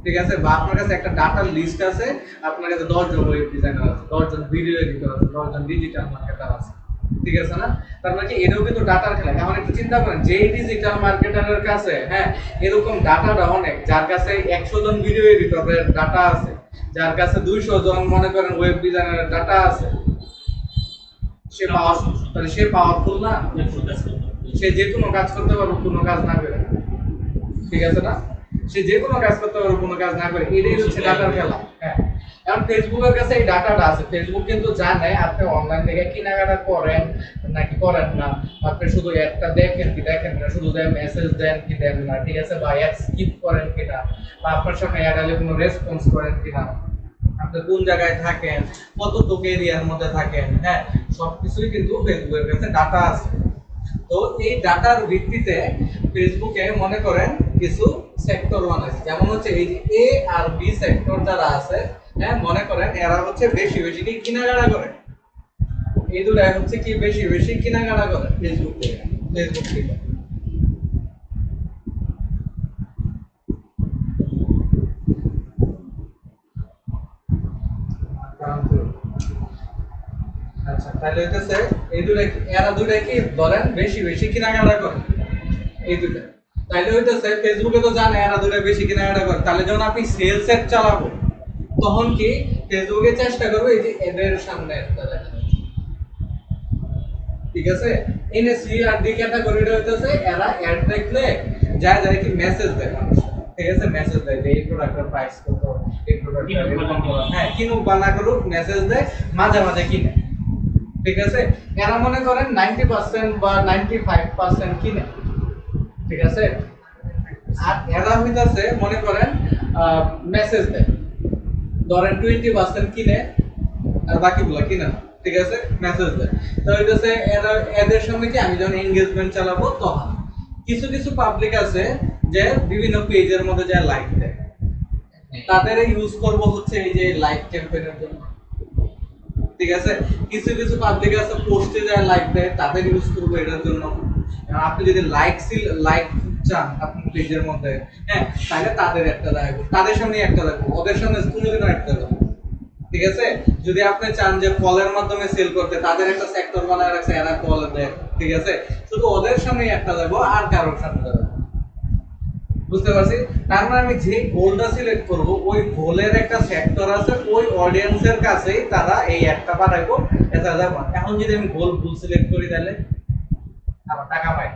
ঠিক আছে, বা আপনার কাছে একটা ডাটার লিস্ট আছে, আপনার কাছে 10 জন ওয়েব ডিজাইনার আছে, 10 জন ভিডিও এডিটর আছে, 10 জন ডিজিটাল মার্কেটার আছে। ঠিক আছে না, তার মানে কি এটাও কিন্তু ডাটার খেলা। এখন একটু চিন্তা করেন, যে ডিজিটাল মার্কেটারের কাছে, হ্যাঁ, এরকম ডাটাটা অনেক, যার কাছে 100 জন ভিডিও এডিটরের ডাটা আছে, যার কাছে 200 জন মনে করেন ওয়েব ডিজাইনারের ডাটা আছে, সে পাওয়ারফুল। তাহলে সে পাওয়ারফুল না? সে যে কোনো কাজ করতে পারবে, কোনো কাজ না করে। ঠিক আছে না, সে যে কোনো কাজ করতে পারবে, কোনো কাজ না করে। এটাই হচ্ছে ডাটার খেলা। হ্যাঁ, এখন ফেসবুকের কাছে এই ডাটাটা আছে, ফেসবুক কিন্তু জানে আপনি অনলাইন থেকে কেনাকাটা করেন নাকি করেন না, আপনি শুধু অ্যাডটা দেখেন কি দেখেন না, শুধু মেসেজ দেন কি দেন না, ঠিক আছে, বা অ্যাড স্কিপ করেন কিনা, বা আপনার সাথে অ্যাড আলে কোনো রেসপন্স করেন কিনা, আপনি কোন জায়গায় থাকেন, কতটুকু এরিয়ার মধ্যে থাকেন, হ্যাঁ, সবকিছুই কিন্তু ফেসবুকের কাছে ডাটা আছে। তো এই ডাটার ভিত্তিতে ফেসবুকে মনে করেন কিছু সেক্টর বানাইছে, যেমন হচ্ছে এই যে এ আর বি সেক্টর যারা আছে, হ্যাঁ, মনে করেন এরা হচ্ছে বেশি বেশি কি কেনাকাটা করে, এই দুটাই হচ্ছে কি বেশি বেশি কেনাকাটা করে ফেসবুক থেকে, ফেসবুক থেকে। আচ্ছা, তাহলে হইতেছে এই দুটা এরা দুটা কি ধরেন বেশি বেশি কেনাকাটা করে, এই দুটা, তাইলে হইতেছে ফেসবুকে তো জানে এরা দুটা বেশি কেনাকাটা করে, তাহলে যখন আপনি সেলস এড চালাবো তখন কি ফেসবুকে চেষ্টা করবে এই যে এদের সামনে একটা দেখা, ঠিক আছে, এনে সি আর ডি ক্যাটাগরিটা হইতেছে এরা অ্যাড দেখলে যা যায় কি মেসেজ দেয় মানুষ, ঠিক আছে, মেসেজ দেয় যে এই প্রোডাক্টের প্রাইস কত, এই প্রোডাক্টের এরকম করা, হ্যাঁ, কিনুক বা না করুক মেসেজ দেয়, মাঝে মাঝে কিনে, ঠিক আছে, এরা মনে করেন 90% বা 95% কিনে, ঠিক আছে, আর এরা হইতাছে মনে করেন মেসেজ দেয়, ধরেন 20% কিনে আর বাকিগুলো কিনে না, ঠিক আছে, মেসেজ দেয়। তো হইতাছে এরা এদের সঙ্গে কি আমি যখন এনগেজমেন্ট চালাবো তখন কিছু কিছু পাবলিক আছে যে বিভিন্ন পেজের মধ্যে যা লাইক দেয়, তাদের ইউজ করব হচ্ছে এই যে লাইক ক্যাম্পেইনের জন্য, ঠিক আছে, কিছু কিছু পাবলিক আছে পোস্টে যায় লাইক দেয়, তাদের ইউজ করবো এটার জন্য। আপনি যদি লাইক চান আপনার পেজের মধ্যে, হ্যাঁ, তাহলে তাদের একটা রাখবো, তাদের সামনে একটা রাখবো, ওদের সামনে কোনোদিনও একটা রাখবো, ঠিক আছে। যদি আপনি চান যে কলের মাধ্যমে সেল করতে, তাদের একটা সেক্টর বানায় রাখছে এরা কল দেয়, ঠিক আছে, শুধু ওদের সামনে একটা দেবো আর কারোর সামনে দেবো, বুঝতে পারছি। তার মানে আমি যে গোলটা সিলেক্ট করব ওই গোলের একটা সেক্টর আছে, ওই অডিয়েন্সের কাছেই তারা এই একটা পাঠাইবো, এটা যাব। এখন যদি আমি গোল ভুল সিলেক্ট করি তাহলে আমার টাকা পাই,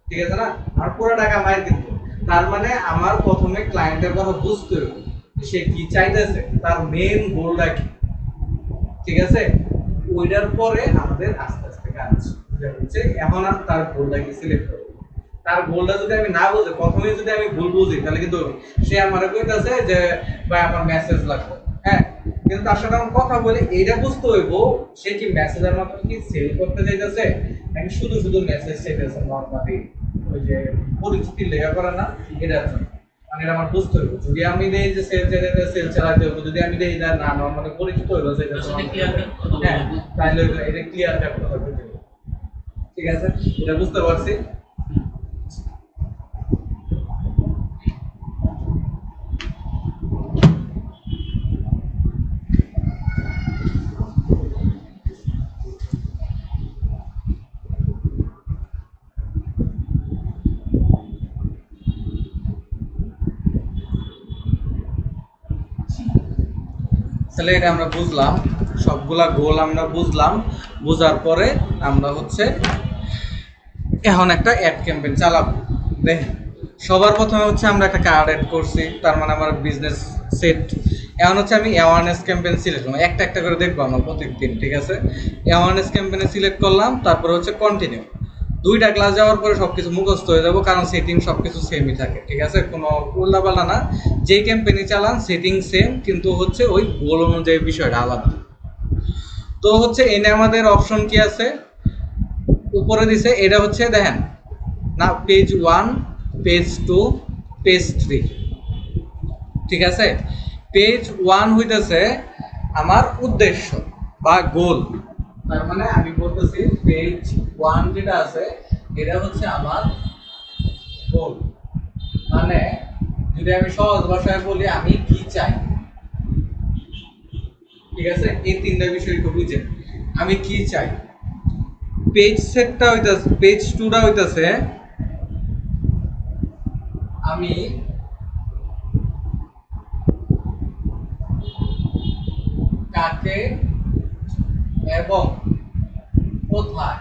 ঠিক আছে না, আর পুরো টাকা পাই, কিন্তু তার মানে আমার প্রথমে ক্লায়েন্টের কথা বুঝতে হবে সে কি চাইতেছে, তার মেইন গোলটা কি, ঠিক আছে, ওইটার পরে আমাদের আস্তে আস্তে কাজ হচ্ছে, এখন আর তার গোলটা কি সিলেক্ট করবো, তার গোলটা যদি আমি না বুঝি, প্রথমে যদি আমি ভুল বুঝি তাহলে কিন্তু সে আমার কইতাছে যে ভাই আমার মেসেজ লাগবে, হ্যাঁ, কিন্তু তার সাথে আমি কথা বলে এইটা বুঝতে হইব সে কি মেসেজের মাধ্যমে কি সেল করতে চাইতেছে নাকি শুধু শুধু মেসেজ চাইতেছে নরমালি, ওই যে পরিচিতি লেখা করে না, এটার জন্য, মানে এটা আমার বুঝতে হইব। যদি আমি দেই যে সেল চালাতে হইব, যদি আমি দেই না না নরমালি পরিচিত হইব সেটা, হ্যাঁ, তাহলে এটা ক্লিয়ার কাট কথা বলতে হবে, ঠিক আছে, এটা বুঝতে পারছি। তাহলে এটা আমরা বুঝলাম, সবগুলা গোল আমরা বুঝলাম, বোঝার পরে আমরা হচ্ছে এখন একটা অ্যাড ক্যাম্পেইন চালাবো। দেখেন, সবার প্রথমে হচ্ছে আমরা একটা কার্ড অ্যাড করছি, তার মানে আমার বিজনেস সেট। এখন হচ্ছে আমি অ্যাওয়ারনেস ক্যাম্পেইন সিলেক্ট করলাম, একটা একটা করে দেখবো আমরা প্রত্যেকদিন, ঠিক আছে, অ্যাওয়ারনেস ক্যাম্পেইনে সিলেক্ট করলাম, তারপরে হচ্ছে কন্টিনিউ। দুইটা ক্লাস যাওয়ার পরে সবকিছু মুখস্থ হয়ে যাবো, কারণ সেটিং সবকিছু সেমই থাকে, ঠিক আছে, কোনো উল্টাপাল্টা না, যেই ক্যাম্পেইনে চালান সেটিং সেম, কিন্তু হচ্ছে ওই গোল অনুযায়ী বিষয়টা আলাদা। তো হচ্ছে এনে আমাদের অপশন কি আছে উপরে দিছে, এটা হচ্ছে দেখেন না, পেজ 1, পেজ 2, পেজ 3, ঠিক আছে। পেজ 1 হইতেছে আমার উদ্দেশ্য বা গোল, তার মানে আমি বলতেছি পেজ 1 যেটা আছে এটা হচ্ছে আমার গোল, মানে যদি আমি সহজ ভাষায় বলি আমি কি চাই, ঠিক আছে, এই তিনটা বিষয় একটু বুঝেন, আমি কি চাই। পেজ সেটটা হইতাছে, পেজ 2টা হইতাছে আমি কাকে এবং কোথায়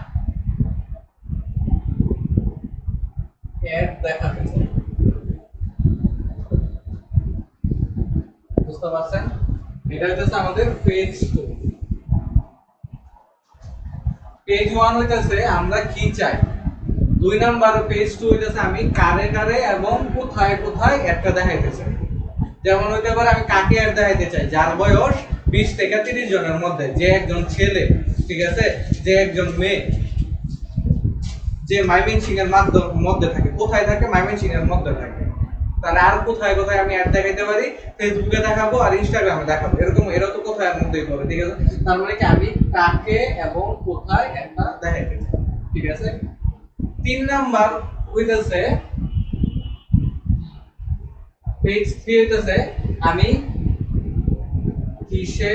অ্যাড দেখাতে চাই, বুঝতে বুঝতে পারছেন? এটা হচ্ছে আমাদের পেজ 2। পেজ 1 হইতাছে আমরা কি চাই। 2 নাম্বার পেজ 2 হইতাছে আমি কারে কারে এবং কোথায় কোথায় একটা দেখাইতেছে। যেমন হইতে পারে আমি কাকে অ্যাড দেখাইতে চাই যার বয়স 20 থেকে 30 জনের মধ্যে, যে একজন ছেলে, ঠিক আছে, যে একজন মেয়ে, যে ময়মনসিংহ এর মধ্যে থাকে। কোথায় থাকে? ময়মনসিংহ এর মধ্যে থাকে। তাহলে আর কোথায় কোথায় আমি অ্যাড দেখাইতে পারি? ফেসবুকে দেখাবো আর ইনস্টাগ্রামে দেখাবো, এরকম এরা তো কোথায় এর মধ্যেই পড়ে, ঠিক আছে। তার মানে কি আমি কাকে এবং কোথায় একটা দেখাইতে চাই, ঠিক আছে। 3 নাম্বার হইতাছে পেজ 3 হইতাছে আমি কিসে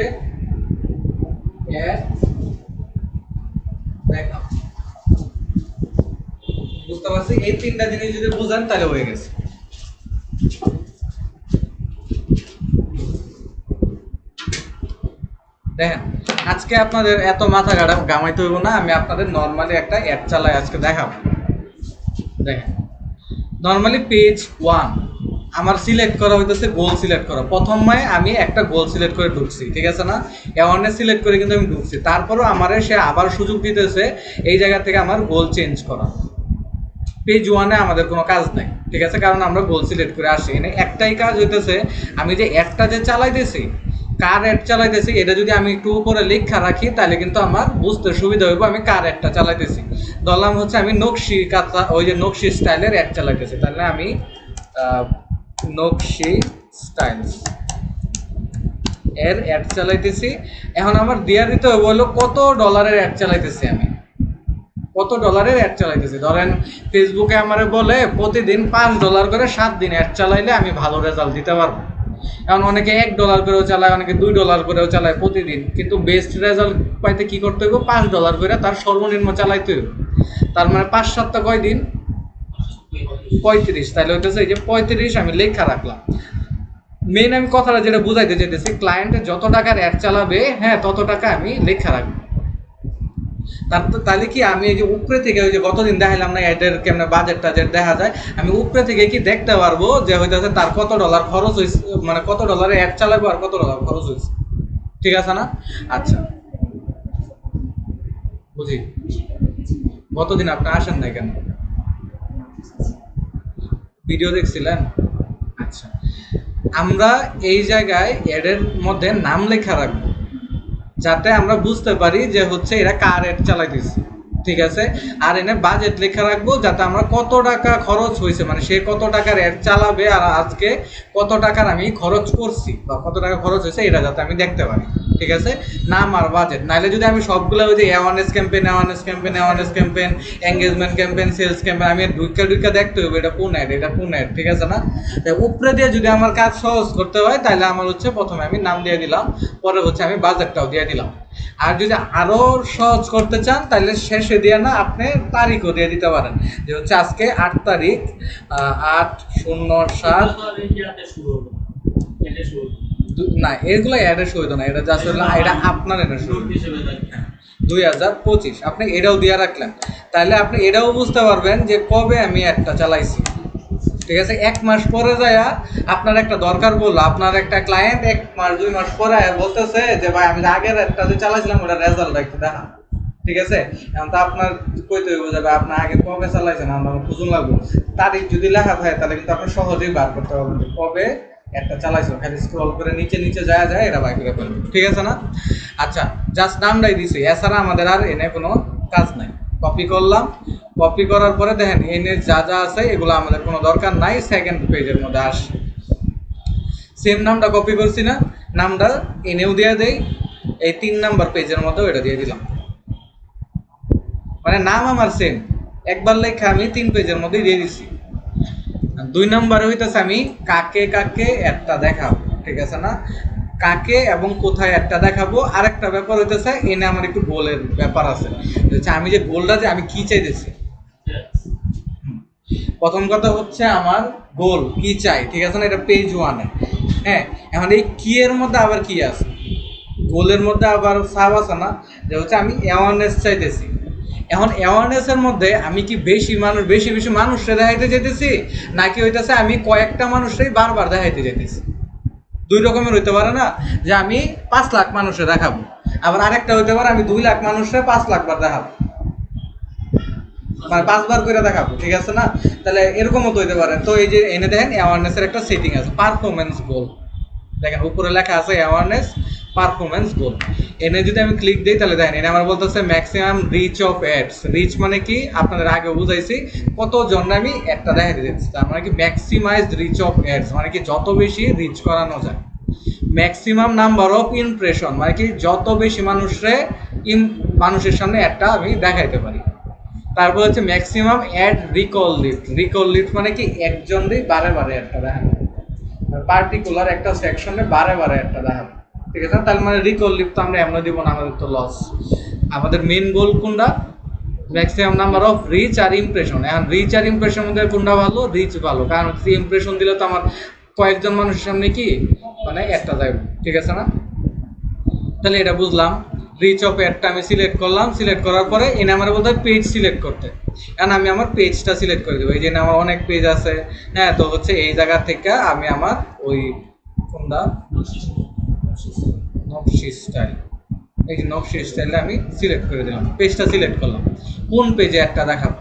অ্যাড দেখাবো। বুঝতে পারছি? এই তিনটা জিনিস যদি বুঝেন তাহলে হয়ে গেছে। দেখেন আজকে আপনাদের এত মাথা ঘামাইতে হইব না, আমি আপনাদের নর্মালি একটা অ্যাড চালাই আজকে দেখাবো। দেখেন নর্মালি পেজ 1 আমার সিলেক্ট করা হইতেছে গোল সিলেক্ট করা। প্রথমে আমি একটা গোল সিলেক্ট করে ঢুকছি, ঠিক আছে না, অ্যাওয়ারনেস সিলেক্ট করে কিন্তু আমি ঢুকছি। তারপরও আমারে সে আবার সুযোগ দিতেছে এই জায়গা থেকে আমার গোল চেঞ্জ করা। পেজ 1-এ আমাদের কোনো কাজ নাই, ঠিক আছে, কারণ আমরা গোল সিলেক্ট করে আসি। এখানে একটাই কাজ হইতেছে আমি যে অ্যাডটা যে চালাইতেছি, কার অ্যাড চালাইতেছি, এটা যদি আমি একটু উপরে লেখা রাখি তাহলে কিন্তু আমার বুঝতে সুবিধা হইব আমি কার অ্যাডটা চালাইতেছি। ধরলাম হচ্ছে আমি নকশি কাঁথা, ওই যে নকশি স্টাইলের অ্যাড চালাইতেছি, তাহলে আমি নকশি স্টাইলস এর অ্যাড চালাইতেছি। এখন আমার দিয়া দিতে হবে হলো কত ডলারের অ্যাড চালাইতেছি আমি, কত ডলারের অ্যাড চালাইতেছি। ধরেন ফেসবুকে আমারে বলে প্রতিদিন $5 করে 7 দিন অ্যাড চালাইলে আমি ভালো রেজাল্ট দিতে পারবো। এখন অনেকে $1 করেও চালায়, অনেকে $2 করেও চালায় প্রতিদিন, কিন্তু বেস্ট রেজাল্ট পাইতে কি করতে হইব? $5 করে তার সর্বনিম্ন চালাইতে হইব। তার মানে 5-7টা কয় দিন? 35। তাহলে হইতেছে এই যে 35 আমি লেখা রাখলাম। মেইন আমি কথাটা যেটা বুঝাইতে চাইতেছি, ক্লায়েন্ট যত টাকার অ্যাড চালাবে, হ্যাঁ, তত টাকা আমি লেখা রাখবো। তাহলে কি আমি এই যে উপরে থেকে ওই যে গতদিন দেখাইলাম না অ্যাডের কেমন বাজেট টাজেট দেখা যায়, আমি উপরে থেকে কি দেখতে পারবো যে হইতেছে তার কত ডলার খরচ হয়েছে, মানে কত ডলারে অ্যাড চালাবো আর কত ডলার খরচ হয়েছে, ঠিক আছে না? আচ্ছা বুঝি। গতদিন আপনি আসেন না কেন? ভিডিও দেখছিলেন? আচ্ছা, আমরা এই জায়গায় অ্যাডের মধ্যে নাম লেখা রাখবো যাতে আমরা বুঝতে পারি যে হচ্ছে এরা কার অ্যাড চালাইতেছে, ঠিক আছে। আর এনে বাজেট লেখা রাখবো যাতে আমরা কত টাকা খরচ হয়েছে, মানে সে কত টাকার অ্যাড চালাবে আর আজকে কত টাকার আমি খরচ করছি বা কত টাকা খরচ হয়েছে এটা যাতে আমি দেখতে পারি, ঠিক আছে। নাম আর বাজেট, নাইলে যদি আমি সবগুলো ওই যে awareness campaign, engagement campaign, sales campaign, আমি ঢুকা দেখতে হবে এটা কোন অ্যাড, এটা কোন অ্যাড, ঠিক আছে না। তাই উপরে দিয়ে যদি আমার কাজ সহজ করতে হয় তাহলে আমার হচ্ছে প্রথমে আমি নাম দিয়ে দিলাম, পরে হচ্ছে আমি বাজেটটাও দিয়ে দিলাম। আর যদি আরো সহজ করতে চান তাহলে শেষে দিয়ে না আপনি তারিখও দিয়ে দিতে পারেন, যে হচ্ছে আজকে 8 তারিখ 8/07। না, এগুলো অ্যাডে শুরু হইতো না, এটা জাস্ট এটা আপনার এটা শুরু 2025। আপনি এটাও দিয়ে রাখলেন, তাহলে আপনি এটাও বুঝতে পারবেন যে কবে আমি একটা চালাইছি, ঠিক আছে। 1 মাস পরে যায় আপনার একটা দরকার বললো, আপনার একটা ক্লায়েন্ট 1 মাস 2 মাস পরে বলতেছে যে ভাই আমি আগের একটা যে চালাইছিলাম ওটা রেজাল্ট একটু দেখা, ঠিক আছে। এখন তো আপনার কইতে হইব যাবে আপনি আগে কবে চালাইছেন, আমরা খুঁজুন লাগবে। তারিখ যদি লেখা থাকে তাহলে কিন্তু আপনি সহজেই বার করতে পারবেন কবে একটা চালাইছো, খালি স্ক্রল করে নিচে নিচে যায় এটা বাই করে ফেলবে, ঠিক আছে না। আচ্ছা, জাস্ট নামটাই দিছি, এছাড়া আমাদের আর এনে কোনো কাজ নাই। কপি করলাম, কপি করার পরে দেখেন এনে যা যা আছে এগুলো আমাদের কোনো দরকার নাই, সেকেন্ড পেজের মধ্যে আসে। সেম নামটা কপি করছি না, নামটা এনেও দিয়ে দেই, এই 3 নাম্বার পেজের মধ্যে ওইটা দিয়ে দিলাম। মানে নাম আমার সেম, একবার লেখা আমি 3 পেজের মধ্যে দিয়ে দিছি। 2 নম্বরে হইতেছে আমি কাকে কাকে একটা দেখাবো, ঠিক আছে না, কাকে এবং কোথায় একটা দেখাবো। আরেকটা ব্যাপার হইতেছে এনে আমার একটু গোলের ব্যাপার আছে, আমি যে গোলটা যে আমি কি চাইতেছি। প্রথম কথা হচ্ছে আমার গোল কি চাই, ঠিক আছে না, এটা পেজ 1-এ। হ্যাঁ, এখন এই কি এর মধ্যে আবার কি আছে, গোলের মধ্যে আবার সাব আছে না, যে হচ্ছে আমি অ্যাওয়ারনেস চাইতেছি। এখন অ্যাওয়ারনেসের মধ্যে আমি কি বেশি মানুষরে দেখাইতে যেতেছি, নাকি হইতেছে আমি কয়েকটা মানুষরাই বারবার দেখাইতে যেতেছি। দুই রকমের হইতে পারে না, যে আমি 5 লাখ মানুষে দেখাবো, আবার আরেকটা হইতে পারে আমি 2 লাখ মানুষে 5 লাখ বার দেখাবো, মানে 5 বার করে দেখাবো, ঠিক আছে না? তাহলে এরকমও তো হইতে পারে। তো এই যে এনে দেখেন অ্যাওয়ারনেসের একটা সেটিং আছে, পারফরমেন্স গোল, দেখেন উপরে লেখা আছে অ্যাওয়ারনেস পারফরমেন্স গোল। এনে যদি আমি ক্লিক দিই তাহলে দেখেন এনে আমার বলতেছে maximum reach of ads. Reach মানে কি আপনাদের আগে বুঝাইছি, কতজন আমি একটা দেখাতে দিচ্ছি, তার মানে কি ম্যাক্সিমাইজ রিচ অফ অ্যাডস মানে কি যত বেশি রিচ করানো যায়। ম্যাক্সিমাম নাম্বার অফ ইমপ্রেশন মানে কি যত বেশি মানুষের সামনে একটা আমি দেখাইতে পারি। তারপর হচ্ছে maximum ad recall lift. Recall lift মানে কি একজনই বারে বারে একটা দেখানো, পার্টিকুলার একটা সেকশনে বারে বারে একটা দেখাবো, ঠিক আছে? তাহলে মানে রিকল লিফট তো আমরা এমন দিব না, আমাদের তো লস। আমাদের মেন গোল কোনটা? ম্যাক্সিমাম নাম্বার অফ রিচ আর ইমপ্রেশন। এখন রিচ আর ইমপ্রেশন মধ্যে কোনটা ভালো? রিচ ভালো, কারণ হচ্ছে ইমপ্রেশন দিলে তো আমার কয়েকজন মানুষের সামনে কি মানে একটা যাবে, ঠিক আছে না? তাহলে এটা বুঝলাম। রিচ অফ অ্যাডটা আমি সিলেক্ট করলাম, সিলেক্ট করার পরে এনে আমার বলতে পেজ সিলেক্ট করতে, কারণ আমি আমার পেজটা সিলেক্ট করে দেবো। এই যে আমার অনেক পেজ আছে, হ্যাঁ, তো হচ্ছে এই জায়গা থেকে আমি আমার ওই কোনটা নকশি স্টাইল, এই যে নকশি স্টাইলটা আমি সিলেক্ট করে দিলাম, পেজটা সিলেক্ট করলাম, কোন পেজে একটা দেখাবো,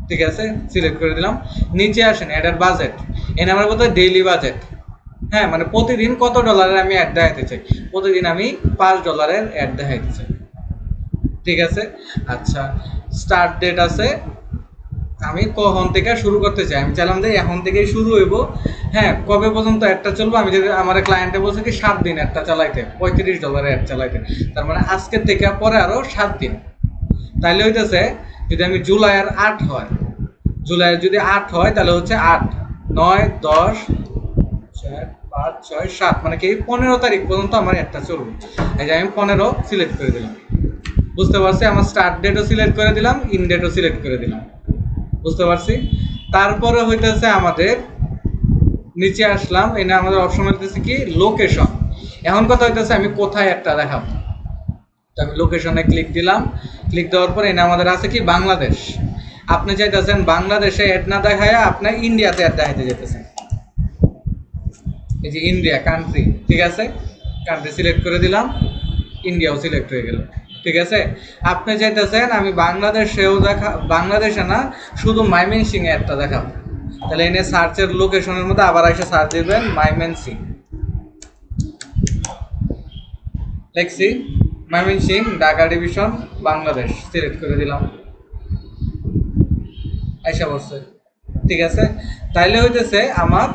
ঠিক আছে? সিলেক্ট করে দিলাম। নিচে আসেন অ্যাডের বাজেট, এনে আমার বলতে ডেইলি বাজেট, হ্যাঁ, মানে প্রতিদিন কত ডলারের আমি অ্যাড দেখাইতে চাই, প্রতিদিন আমি $5 অ্যাড দেখাইতে চাই, ঠিক আছে? আচ্ছা, স্টার্ট ডেট আছে, আমি কখন থেকে শুরু করতে চাই, আমি চাইলাম যে এখন থেকেই শুরু হইব, হ্যাঁ, কবে পর্যন্ত একটা চলবো, আমি যদি আমার ক্লায়েন্টে বলছে কি 7 দিন একটা চালাইতে, $35 অ্যাড চালাইতে, তার মানে আজকের থেকে পরে আরো 7 দিন, তাইলে হইতেছে যদি আমি জুলাইয়ের 8 হয়, জুলাইয়ের যদি 8 হয় তাহলে হচ্ছে 8, 9, 10, 4, 5, 6, 7 মানে কি 15 তারিখ পর্যন্ত আমার একটা চলবে। এই যে আমি 15 সিলেক্ট করে দিলাম, বুঝতে পারছি? আমার স্টার্ট ডেটও সিলেক্ট করে দিলাম, ইন ডেটও সিলেক্ট করে দিলাম, বুঝতে পারছি? তারপরে হইতেছে আমাদের নিচে আসলাম, এনে আমাদের অপশন হইতেছে কি লোকেশন। এখন কথা হইতেছে আমি কোথায় একটা দেখাবো, তো আমি লোকেশনে ক্লিক দিলাম, ক্লিক দেওয়ার পর এনে আমাদের আছে কি বাংলাদেশ। আপনি চাইতেছেন বাংলাদেশে অ্যাড না দেখায় আপনি ইন্ডিয়াতে অ্যাড দেখাইতে যেতেছেন, এই যে ইন্ডিয়া কান্ট্রি, ঠিক আছে? কান্ট্রি সিলেক্ট করে দিলাম, ইন্ডিয়াও সিলেক্ট হয়ে গেল, ঠিক আছে? আপনি চাইতেছেন আমি বাংলাদেশেও বাংলাদেশে না শুধু ময়মনসিং একটা দেখাবো, তাহলে এনে সার্চের লোকেশনের মধ্যে আবার এসে সার্চ দিবেন ময়মনসিং, লিখছি ময়মনসিং ঢাকা ডিভিশন বাংলাদেশ, সিলেক্ট করে দিলাম, আইসা বসছে, ঠিক আছে? তাইলে হইতেছে আমার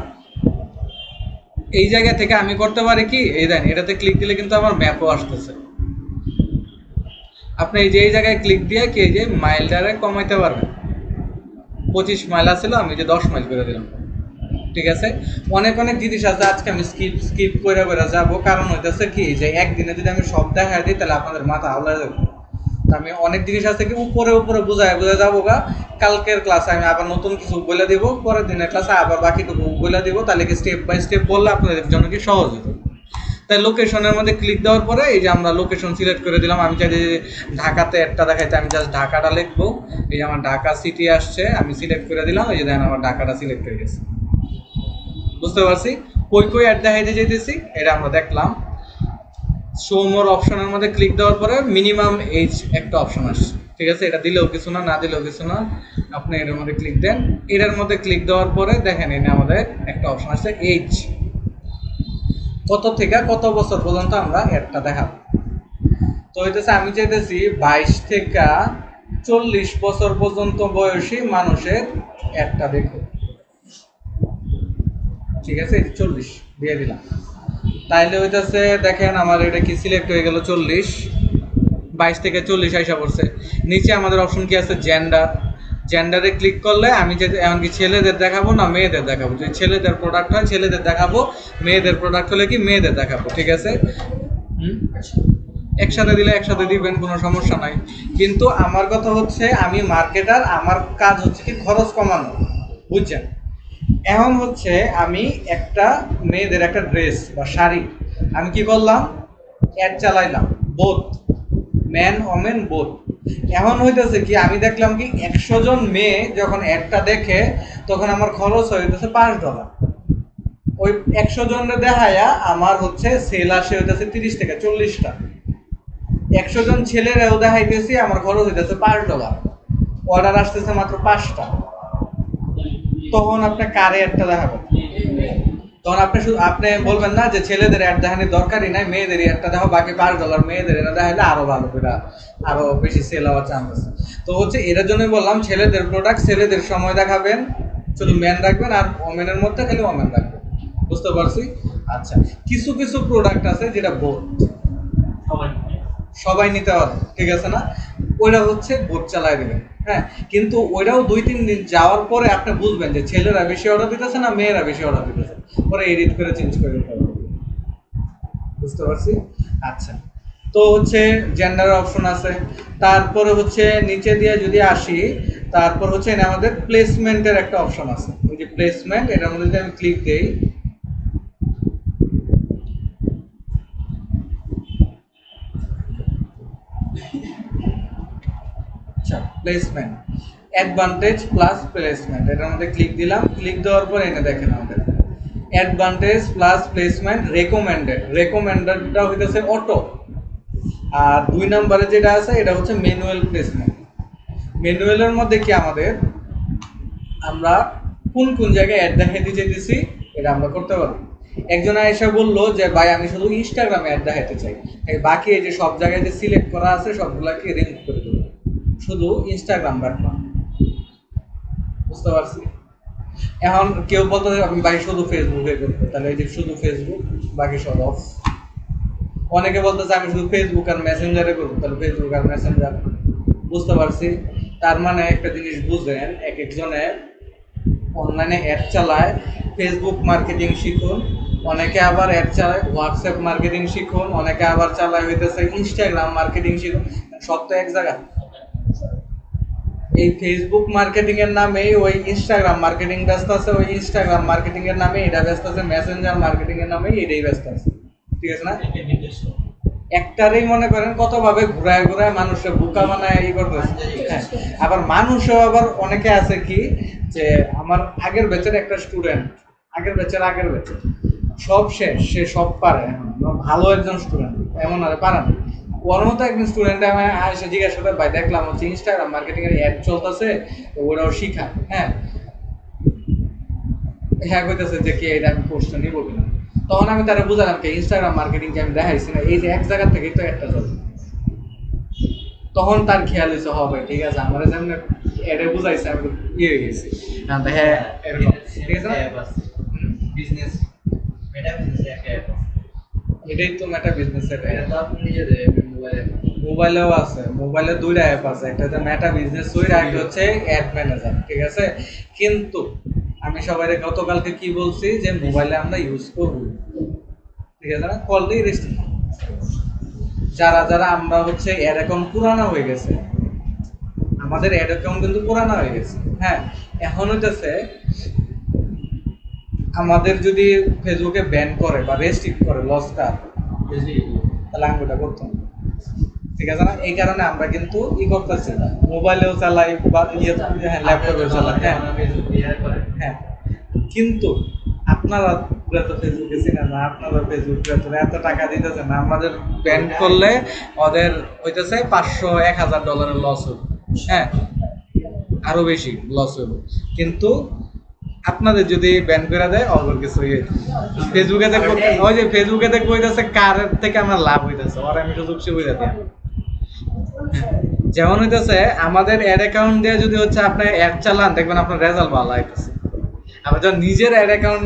এই জায়গা থেকে আমি করতে পারি কি, এই দেন এটাতে ক্লিক দিলে কিন্তু আমার ম্যাপও আসতেছে। আপনি এই যে এই জায়গায় ক্লিক দিয়ে কি এই যে মাইলটারে কমাইতে পারবেন, 25 মাইল আছিল আমি যে 10 মাইল করে দিলাম, ঠিক আছে? অনেক অনেক জিনিস আছে, আজকে আমি স্কিপ করে যাবো, কারণ হইতেছে কি যে একদিনে যদি আমি সব দেখা দিই তাহলে আপনাদের মাথা আওলা যাবে। আমি অনেক জিনিস আছে কি উপরে উপরে বুঝায় যাবো গা, কালকের ক্লাসে আমি আবার নতুন কিছু বলে দিব, পরের দিনের ক্লাসে আবার বাকিটুকু বলে দিব, তাহলে কি স্টেপ বাই স্টেপ বললে আপনাদের জন্য কি সহজ হতো। তাই লোকেশনের মধ্যে ক্লিক দেওয়ার পরে এই যে আমরা লোকেশন সিলেক্ট করে দিলাম, আমি চাই যে ঢাকাতে একটা দেখাইতে আমি জাস্ট ঢাকাটা লিখবো, এই যে আমার ঢাকা সিটি আসছে, আমি সিলেক্ট করে দিলাম, এই যে দেখেন আমার ঢাকাটা সিলেক্ট হয়ে গেছে, বুঝতে পারছি? কই কই অ্যাড দেখাইতে যেতেছি এটা আমরা দেখলাম। শো মোর অপশনের মধ্যে ক্লিক দেওয়ার পরে মিনিমাম এজ একটা অপশন আসছে, ঠিক আছে? এটা দিলেও কিছু না, না দিলেও কিছু না, আপনি এটার মধ্যে ক্লিক দেন। এটার মধ্যে ক্লিক দেওয়ার পরে দেখেন এনে আমাদের একটা অপশন আসছে এজ, কত থেকে কত বছর পর্যন্ত আমরা একটা দেখাবো। তো হইতেছে আমি চাইতেছি 22 থেকে 40 বছর পর্যন্ত বয়সী মানুষের একটা দেখো, ঠিক আছে? 40 দিয়ে দিলাম, তাইলে হইতেছে দেখেন আমার এটা কি সিলেক্ট হয়ে গেল 40, 22 থেকে 40 আইসা পড়ছে। নিচে আমাদের অপশন কি আছে জেন্ডার, জেন্ডারে ক্লিক করলে আমি যে এমনকি ছেলেদের দেখাবো না মেয়েদের দেখাবো, যদি ছেলেদের প্রোডাক্ট হয় ছেলেদের দেখাবো, মেয়েদের প্রোডাক্ট হলে কি মেয়েদের দেখাবো, ঠিক আছে? একসাথে দিলে একসাথে দিবেন, কোনো সমস্যা নাই। কিন্তু আমার কথা হচ্ছে আমি মার্কেটার, আমার কাজ হচ্ছে কি খরচ কমানো, বুঝছেন? এখন হচ্ছে আমি একটা মেয়েদের একটা ড্রেস বা শাড়ি আমি কি করলাম, অ্যাড চালাইলাম, বোথ ম্যান ওমেন বোথ। এখন হইতেছে কি আমি দেখলাম কি 100 জন মেয়ে যখন অ্যাডটা দেখে তখন আমার খরচ হইতেছে $5, ওই 100 জনের দেখায়া আমার হচ্ছে সেল আসে হইতেছে 30 থেকে 40টা। 100 জন ছেলেরাও দেখাইতেছি, আমার খরচ হইতেছে $5, অর্ডার আসতেছে মাত্র 5টা। তখন আপনি কারে একটা দেখাবেন? তখন আপনি শুধু আপনি বলবেন না যে ছেলেদের অ্যাড দেখানোর দরকারই নাই, মেয়েদেরই একটা দেখো, বাকি $5 মেয়েদের এটা দেখাইলে আরো ভালো করে আরো বেশি সেল হওয়ার চান্স আছে। তো হচ্ছে এটার জন্যই বললাম ছেলেদের প্রোডাক্ট ছেলেদের সময় দেখাবেন, শুধু মেন রাখবেন, আর ওমেনের মধ্যে খালি ওমেন রাখবেন। বুঝতে পারছি? আচ্ছা, কিছু কিছু প্রোডাক্ট আছে যেটা বোথ সবাই নিতে পারে, ঠিক আছে না? ওইটা হচ্ছে ভোট চালায় দেবেন, হ্যাঁ। কিন্তু ওইটাও 2-3 দিন যাওয়ার পরে আপনি বুঝবেন যে ছেলেরা বেশি অর্ডার দিতেছে না মেয়েরা বেশি অর্ডার দিতেছে, পরে এডিট করে চেঞ্জ করে দিতে হবে। বুঝতে পারছি? আচ্ছা, তো হচ্ছে জেন্ডার অপশন আছে। তারপরে হচ্ছে নিচে দিয়ে যদি আসি, তারপর হচ্ছে আমাদের প্লেসমেন্টের একটা অপশন আছে। এই যে প্লেসমেন্ট, এটার মধ্যে যদি আমি ক্লিক দিই, আচ্ছা প্লেসমেন্ট, অ্যাডভান্টেজ প্লাস প্লেসমেন্ট, এটার মধ্যে ক্লিক দিলাম। ক্লিক দেওয়ার পর এনে দেখেন আমাদের অ্যাডভান্টেজ প্লাস প্লেসমেন্ট রেকমেন্ডেড। রেকমেন্ডেডটা হইতেছে অটো, আর 2 নম্বরে যেটা আছে এটা হচ্ছে ম্যানুয়াল প্লেসমেন্ট। ম্যানুয়ালের মধ্যে কি আমাদের আমরা কোন কোন জায়গায় অ্যাড দেখাইতে চাইতেছি এটা আমরা করতে পারবো। একজন এসে বললো যে ভাই আমি শুধু ইনস্টাগ্রামে অ্যাড দেখাইতে চাই, বাকি এই যে সব জায়গায় যে সিলেক্ট করা আছে সবগুলাকে রিমুভ করে দেবো, শুধু ইনস্টাগ্রাম রাখলাম। বুঝতে পারছি? এখন কেউ বলতে আমি ভাই শুধু ফেসবুকে করবো, তাহলে এই যে শুধু ফেসবুক, বাকি সব অফ। অনেকে বলতেছে আমি শুধু ফেসবুক আর মেসেঞ্জারে করবো, তাহলে ফেসবুক আর মেসেঞ্জার। বুঝতে পারছি? তার মানে একটা জিনিস বুঝেন, এক একজনে অনলাইনে অ্যাড চালায়, ফেসবুক মার্কেটিং শিখুন, অনেকে আবার অ্যাড চালায় হোয়াটসঅ্যাপ মার্কেটিং শিখুন, অনেকে আবার চালায় হইতেছে ইনস্টাগ্রাম মার্কেটিং শিখুন। সব তো এক জায়গা। এই ফেসবুক মার্কেটিং এর নামে ওই ইনস্টাগ্রাম মার্কেটিং ব্যস্ত আছে, ওই ইনস্টাগ্রাম মার্কেটিং এর নামে এটা ব্যস্ত আছে, মেসেঞ্জার মার্কেটিং এর নামে এটাই ব্যস্ত আছে। ঠিক আছে না? একটারই মনে করেন কতভাবে ঘুরায় ঘুরায় মানুষের বোকা বানায় ই করতেছে। হ্যাঁ, আবার মানুষও আবার অনেকে আছে কি যে আমার আগের ব্যাচের একটা স্টুডেন্ট, আগের ব্যাচের সব শেষ, সে সব পারে, ভালো একজন স্টুডেন্ট, এমন আর পারে না। ওর মতো একজন স্টুডেন্ট আমি এসে জিজ্ঞাসা করে ভাই দেখলাম হচ্ছে ইনস্টাগ্রাম মার্কেটিং এর অ্যাড চলতেছে, ওরাও শিখায়, হ্যাঁ হ্যাঁ কইতেছে যে কি এটা আমি কোর্সটা নিব কিনা। তখন আমি তারা বুঝালাম কি ইনস্টাগ্রাম মার্কেটিং যে আমি দেখাইছি না, এই যে এক জায়গা থেকেই তো একটা চলে। তখন তার খেয়াল হয়েছে হবে ঠিক আছে, আমার যেমন এডে বুঝাইছে আমি ইয়ে হয়ে গেছি। হ্যাঁ এরকম ঠিক আছে না? বিজনেস মেটা বিজনেস একটা অ্যাপ আছে। এটাই তো মেটা বিজনেসের এটা তো আপনি নিজেদের মোবাইলে মোবাইলেও আছে, মোবাইলে 2টা অ্যাপ আছে, একটা হচ্ছে মেটা বিজনেস সুইট, আর একটা হচ্ছে অ্যাড ম্যানেজার। ঠিক আছে, কিন্তু আমি সবাই গতকালকে কি বলছি যে মোবাইলে আমরা ইউজ করব, ঠিক আছে না? করলেই রেস্ট্রিক্ট। যারা যারা আমরা হচ্ছে অ্যাড অ্যাকাউন্ট পুরানো হয়ে গেছে, আমাদের অ্যাড অ্যাকাউন্ট কিন্তু পুরানো হয়ে গেছে, হ্যাঁ। এখন হইতেছে আমাদের যদি ফেসবুকে ব্যান করে বা রেস্ট্রিক্ট করে লস কার, তাহলে আমি ওটা করতাম। ঠিক আছে না? এই কারণে আমরা কিন্তু ই করতেছি, মোবাইলেও চালাই বা হ্যাঁ ল্যাপটপেও চালাই, হ্যাঁ হ্যাঁ। কিন্তু আপনারা তো ফেসবুকে চিনেন না, আপনারা ফেসবুকে এত টাকা দিতেছেন না, আমাদের ব্যান করলে ওদের হইতেছে $500-1000 লস হবে, হ্যাঁ আরো বেশি লস হবে। কিন্তু আপনাদের যদি ব্যান করে দেয় অল্প কিছু ফেসবুকে দেখবো, ওই যে ফেসবুকে দেখবো হইতেছে কার থেকে আমার লাভ হইতেছে, ওর আমি সুযোগ সুবিধা দিই। যেমন হইতেছে আমাদের অ্যাড অ্যাকাউন্ট দিয়ে যদি হচ্ছে আপনি অ্যাড চালান, দেখবেন আপনার রেজাল্ট ভালো হইতেছে। আবার যখন নিজের অ্যাড অ্যাকাউন্ট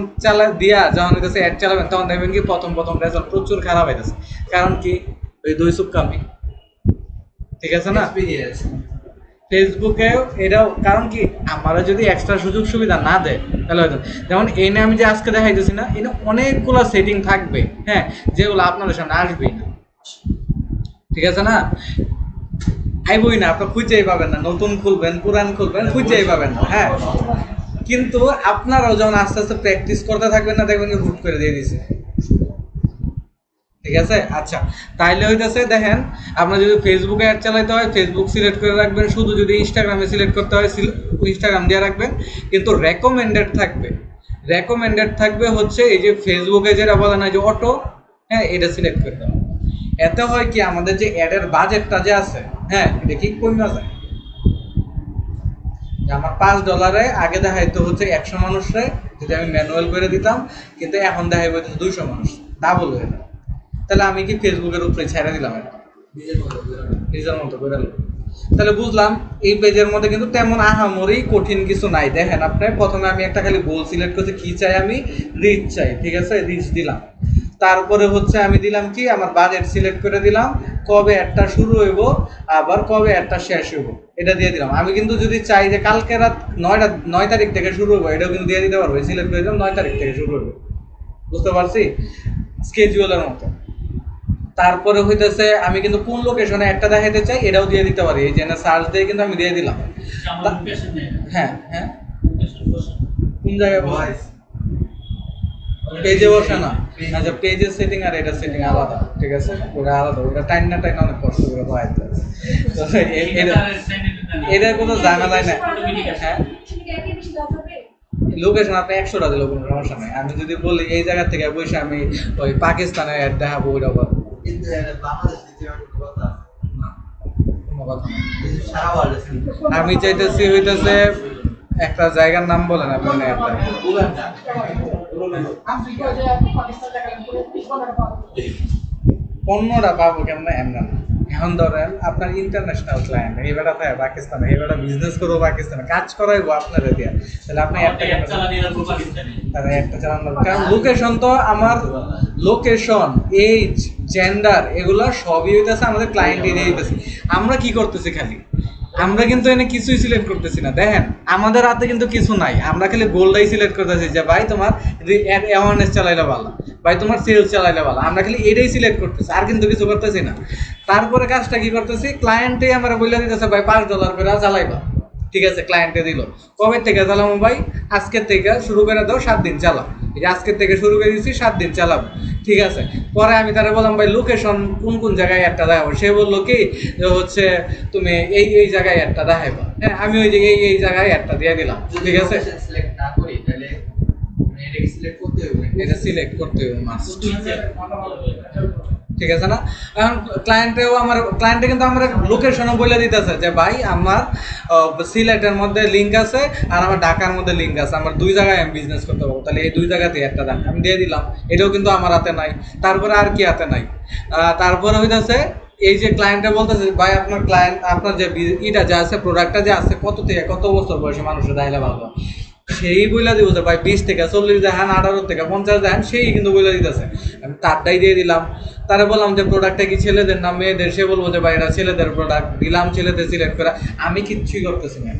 দিয়া যখন হইতেছে অ্যাড চালাবেন, তখন দেখবেন কি প্রথম রেজাল্ট প্রচুর খারাপ হইতেছে। কারণ কি? ওই 2 সুক্কামি। ঠিক আছে না? ফেসবুকে এটাও কারণ কি, আমরা যদি এক্সট্রা সুযোগ সুবিধা না দেয় তাহলে হয়তো, যেমন এনে আমি যে আজকে দেখাইতেছি না, এনে অনেকগুলো সেটিং থাকবে, হ্যাঁ, যেগুলো আপনাদের সামনে আসবেই না। ঠিক আছে না? আইবই না, আপনার খুঁজেই পাবেন না, নতুন খুলবেন পুরান খুলবেন খুঁজেই পাবেন না, হ্যাঁ। কিন্তু আপনারাও যখন আস্তে আস্তে প্র্যাকটিস করতে থাকবেন না, দেখবেন হুট করে দিয়ে দিছে। ঠিক আছে, আচ্ছা তাইলে হইতেছে দেখেন, আপনার যদি ফেসবুকে অ্যাড চালাইতে হয় ফেসবুক সিলেক্ট করে রাখবেন, শুধু যদি ইনস্টাগ্রামে সিলেক্ট করতে হয় ইনস্টাগ্রাম দিয়ে রাখবেন, কিন্তু রেকমেন্ডেড থাকবে রেকমেন্ডেড থাকবে হচ্ছে এই যে ফেসবুকে যেটা বলে না যে অটো, হ্যাঁ এটা সিলেক্ট করে দাও। এতে হয় কি আমাদের যে অ্যাডের বাজেটটা যে আছে, হ্যাঁ এটা কি কমে যায়। যে আমার $5 আগে দেখাইতো হচ্ছে 100 মানুষরে, যদি আমি ম্যানুয়াল করে দিতাম, কিন্তু এখন দেখাইবো 200 মানুষ, ডাবল হয়ে যায়। তাহলে আমি কি ফেসবুকের উপরে ছেড়ে দিলাম এটা নিজের মতো করে নিলাম। তাহলে বুঝলাম এই পেজের মধ্যে কিন্তু তেমন আহামরি কঠিন কিছু নাই। দেখেন আপনি প্রথমে আমি একটা খালি গোল সিলেক্ট করছি, কি চাই আমি, রিচ চাই, ঠিক আছে, রিচ দিলাম। তারপরে হচ্ছে আমি দিলাম কি, আমার বাজেট সিলেক্ট করে দিলাম, কবে একটা শুরু হইব আবার কবে একটা শেষ হইব এটা দিয়ে দিলাম। আমি কিন্তু যদি চাই যে কালকে রাত 9 তারিখ থেকে শুরু হইব, এটাও কিন্তু দিয়ে দিতে পারবো, সিলেক্ট করে দিলাম 9 তারিখ থেকে শুরু হইব। বুঝতে পারছি, স্কেজুয়ালের মতো। তারপরে হইতেছে আমি কিন্তু কোন লোকেশনে একটা দেখাইতে চাই এটাও দিয়ে দিতে পারি, এই যে সার্চ দিয়ে কিন্তু আমি দিয়ে দিলাম। হ্যাঁ হ্যাঁ, কোন জায়গায় ভয়েস পেজে বসে না, আচ্ছা পেজের সেটিং আর এটা সেটিং আলাদা, ঠিক আছে, ওটা আলাদা, ওটা টাইম না অনেক কষ্ট করে পাইতে হবে। তো এটার কোনো ঝামেলাই নাই। হ্যাঁ, লোকেশন আপনি 100টা দিলেও কোনো সমস্যা নেই। আমি যদি বলি এই জায়গা থেকে বসে আমি ওই পাকিস্তানের অ্যাড দেখাবো, ওইটা পাবো কিন্তু বাংলাদেশ দ্বিতীয় কথা না, কোনো কথা না। সারা ওয়ার্ল্ড আমি চাইতেছি হইতেছে একটা জায়গার নাম বলেন আপনি, মানে একটা উগান্ডা পণ্যটা পাবো কেমন এমন না। এখন ধরেন আপনার ইন্টারন্যাশনাল ক্লায়েন্ট, এই বেটা থাকে পাকিস্তানে, এই বেটা বিজনেস করবো পাকিস্তানে, কাজ করাইবো আপনারা দিয়া, তাহলে আপনি একটা চালান। কারণ লোকেশন তো আমার, লোকেশন, এজ, জেন্ডার, এগুলা সবই হইতেছে আমাদের ক্লায়েন্ট এরিয়া হইতেছে। আমরা কি করতেছি খালি, আমরা কিন্তু এনে কিছুই সিলেক্ট করতেছি না। দেখেন আমাদের হাতে কিন্তু কিছু নাই, আমরা খালি গোলটাই সিলেক্ট করতেছি যে ভাই তোমার অ্যাওয়ারনেস চালাইলে ভালো, ভাই তোমার সেলস চালাইলে ভালো, আমরা খালি এটাই সিলেক্ট করতেছি, আর কিন্তু কিছু করতেছি না। তারপরে কাজটা কি করতেছি, ক্লায়েন্টে আমরা বলে দিতেছে ভাই $5 করে চালাইবা, ঠিক আছে, ক্লায়েন্টে দিল, কবে থেকে চালাবো ভাই, আজকের থেকে শুরু করে দাও, 7 দিন চালাও, এই যে আজকের থেকে শুরু করে দিচ্ছি 7 দিন চালাবো, ঠিক আছে। পরে আমি তারা বললাম ভাই লোকেশন কোন কোন জায়গায় একটা দেখাবো, সে বললো কি যে হচ্ছে তুমি এই এই জায়গায় একটা দেখাইবা, হ্যাঁ আমি ওই যে এই এই জায়গায় একটা দিয়ে দিলাম, ঠিক আছে। সিলেক্ট না করি তাহলে এটাকে সিলেক্ট করতে হবে, এটা সিলেক্ট করতে হবে মাস্ট, ঠিক আছে না। এখন ক্লায়েন্টে কিন্তু আমার লোকেশনও বলে দিতেছে যে ভাই আমার সিলেটের মধ্যে লিঙ্ক আছে আর আমার ঢাকার মধ্যে লিঙ্ক আছে, আমার 2 জায়গায় আমি বিজনেস করতে পারবো, তাহলে এই 2 জায়গাতে একটা দেন, আমি দিয়ে দিলাম। এটাও কিন্তু আমার হাতে নাই। তারপরে আর কি হাতে নাই, তারপরে হইতেছে এই যে ক্লায়েন্টে বলতেছে ভাই আপনার ক্লায়েন্ট, আপনার যে ইটা যা আছে, প্রোডাক্টটা যে আছে, কত থেকে কত বছর বয়সে মানুষের দাইলে ভালো, সেই বইলা দিব যে ভাই 20 থেকে 40 দেখান, 18 থেকে 50 দেখান, সেই কিন্তু বইলা দিতেছে। আমি তারটাই দিয়ে দিলাম। তারা বললাম যে প্রোডাক্টটা কি ছেলেদের না মেয়েদের, সে বলবো যে ভাই এটা ছেলেদের প্রোডাক্ট, দিলাম ছেলেদের সিলেক্ট করা। আমি কিচ্ছুই করতেছি না,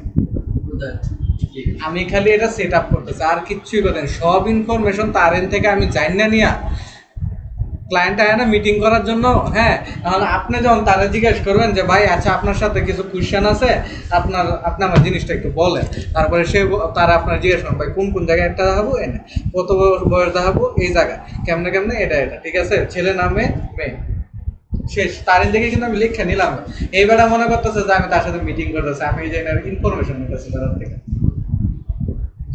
আমি খালি এটা সেট আপ করতেছি, আর কিচ্ছুই করতেছি। সব ইনফরমেশন তার এন থেকে আমি জানি না নিয়া ক্লায়েন্ট আয় না মিটিং করার জন্য, হ্যাঁ, তাহলে আপনি যখন তারা জিজ্ঞেস করবেন যে ভাই আচ্ছা আপনার সাথে কিছু কোয়েশ্চেন আছে, আপনি আমার জিনিসটা একটু বলেন, তারপরে তারা আপনার জিজ্ঞেস করেন ভাই কোন কোন জায়গায় একটা দেখাবো, এনে কত বয়স দেখাবো, এই জায়গা কেমনে কেমনে, এটা এটা, ঠিক আছে, ছেলে নামে মেয়ে, শেষ। তার দেখে কিন্তু আমি লিখে নিলাম। এইবারে মনে করতেছে যে আমি তার সাথে মিটিং করতেছি, আমি এই যে ইনফরমেশন নিতেছি তার থেকে,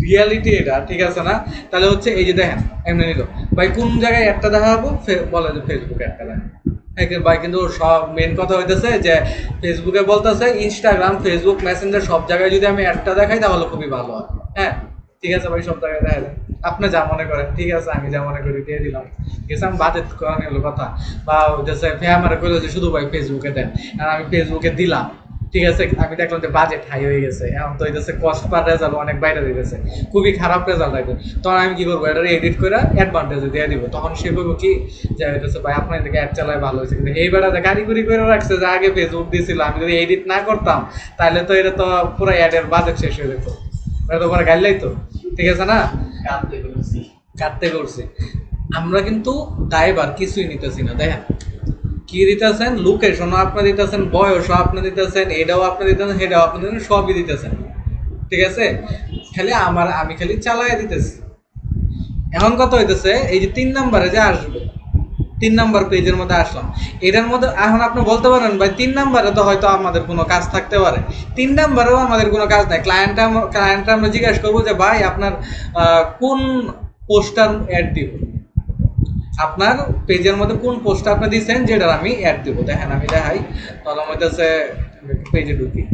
রিয়ালিটি এটা, ঠিক আছে না। তাহলে হচ্ছে এই যে দেখেন এমনি নিল ভাই কোন জায়গায় একটা দেখাবো, বলে যে ফেসবুকে একটা দেখাবো, ভাই কিন্তু সব মেন কথা হইতেছে যে ফেসবুকে বলতেছে ইনস্টাগ্রাম, ফেসবুক, মেসেঞ্জার সব জায়গায় যদি আমি একটা দেখাই তাহলে খুবই ভালো হয়। হ্যাঁ ঠিক আছে ভাই, সব জায়গায় দেখা দেন, আপনি যা মনে করেন, ঠিক আছে, আমি যা মনে করি দিয়ে দিলাম, ঠিক আছে। আমি বাজেট করা হলো কথা, বা হচ্ছে আমার কইলো যে শুধু ভাই ফেসবুকে দেন, আর আমি ফেসবুকে দিলাম, ঠিক আছে। আমি দেখলাম যে বাজেট হাই হয়ে গেছে, এখন তো হইতেছে কস্ট পার রেজাল্ট অনেক বাইরে দিয়ে গেছে, খুবই খারাপ রেজাল্ট হইতে। তখন আমি কি করবো, এটা এডিট করে অ্যাডভান্টেজে দিয়ে দিব। তখন সে বলবো কি যে হইতেছে ভাই আপনার থেকে অ্যাড চালায় ভালো হয়েছে, কিন্তু এই বেড়াতে কারিগরি করে রাখছে যে আগে ফেসবুক দিয়েছিল, আমি যদি এডিট না করতাম তাহলে তো এটা তো পুরো অ্যাডের বাজেট শেষ হয়ে যেত, এটা তো পরে গাইলেই তো, ঠিক আছে না, কাটতে করছি। আমরা কিন্তু ড্রাইভার কিছুই নিতেছি না। দেখেন কি দিতেছেন, লোকেশনও আপনি দিতেছেন, বয়সও আপনি দিতেছেন, এটাও আপনি দিতেছেন, সেটাও আপনি দিতেছেন, সবই দিতেছেন, ঠিক আছে। খালি আমি খালি চালাই দিতেছি। এখন কথা হইতেছে এই যে 3 নম্বরে যে আসবে, 3 নাম্বার পেজের মধ্যে আসলাম। এটার মধ্যে এখন আপনি বলতে পারেন ভাই 3 নাম্বারে তো হয়তো আমাদের কোনো কাজ থাকতে পারে। 3 নাম্বারেও আমাদের কোনো কাজ নাই। ক্লায়েন্টটা আমরা জিজ্ঞাসা করবো যে ভাই আপনার কোন পোস্টার অ্যাড দিব, আপনার পেজের মধ্যে কোন পোস্টটা আপনি দিচ্ছেন যেটার আমি অ্যাড দিব। দেখেন আমি দেখাই, তাহলে আমার কাছে পেজে ঢুকি।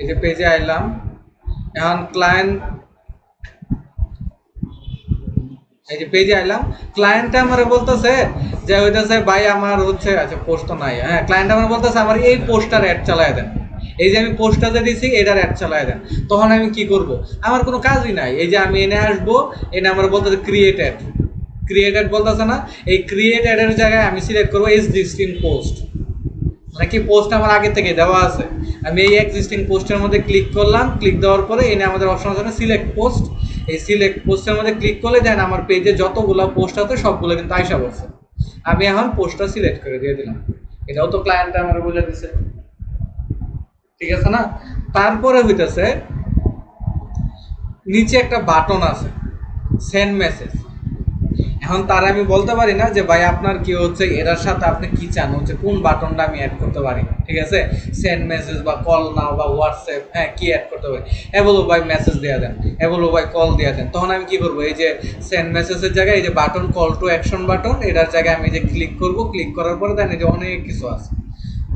এই যে পেজে আইলাম, এখন এই যে পেজে আইলাম, ক্লায়েন্টটা আমার বলতেছে যে হইতেছে ভাই আমার হচ্ছে, আচ্ছা পোস্ট তো নাই, হ্যাঁ ক্লায়েন্ট আমার বলতেছে আমার এই পোস্টার অ্যাড চালায় দেন, এই যে আমি পোস্টটা যে দিছি এটার অ্যাড চালায় দেন। তখন আমি কি করব, আমার কোনো কাজই নাই। এই যে আমি এনে আসবো, এনে আমার বলতেছে ক্রিয়েটেড বলতেছে না, এই ক্রিয়েটেডের জায়গায় আমি সিলেক্ট করবো এক্সিস্টিং পোস্ট, মানে কি পোস্ট আমার আগে থেকে দেওয়া আছে। আমি এই এক্সিস্টিং পোস্টের মধ্যে ক্লিক করলাম, ক্লিক দেওয়ার পরে এনে আমাদের অপশন আছে সিলেক্ট পোস্ট, এই সিলেক্ট পোস্টের মধ্যে ক্লিক করলে দেন আমার পেজে যতগুলো পোস্ট আছে সবগুলো কিন্তু আইসা পড়ছে। আমি এখন পোস্টটা সিলেক্ট করে দিয়ে দিলাম, এটাও তো ক্লায়েন্টটা আমার বুঝে দিচ্ছে, ঠিক আছে না। তারপরে হইতেছে নিচে একটা বাটন আছে সেন্ড মেসেজ। এখন তার আমি বলতে পারি না যে ভাই আপনার কি হচ্ছে এটার সাথে আপনি কি চান, হচ্ছে কোন বাটনটা আমি অ্যাড করতে পারি, ঠিক আছে, সেন্ড মেসেজ বা কল নাও বা হোয়াটসঅ্যাপ, হ্যাঁ কি অ্যাড করতে পারি, এ বলো ভাই মেসেজ দেওয়া দেন, এ বলো ভাই কল দেওয়া দেন। তখন আমি কি করবো, এই যে সেন্ড মেসেজের জায়গায় এই যে button call to action button, এটার জায়গায় আমি যে ক্লিক করব, ক্লিক করার পরে দেন এই যে অনেক কিছু আছে,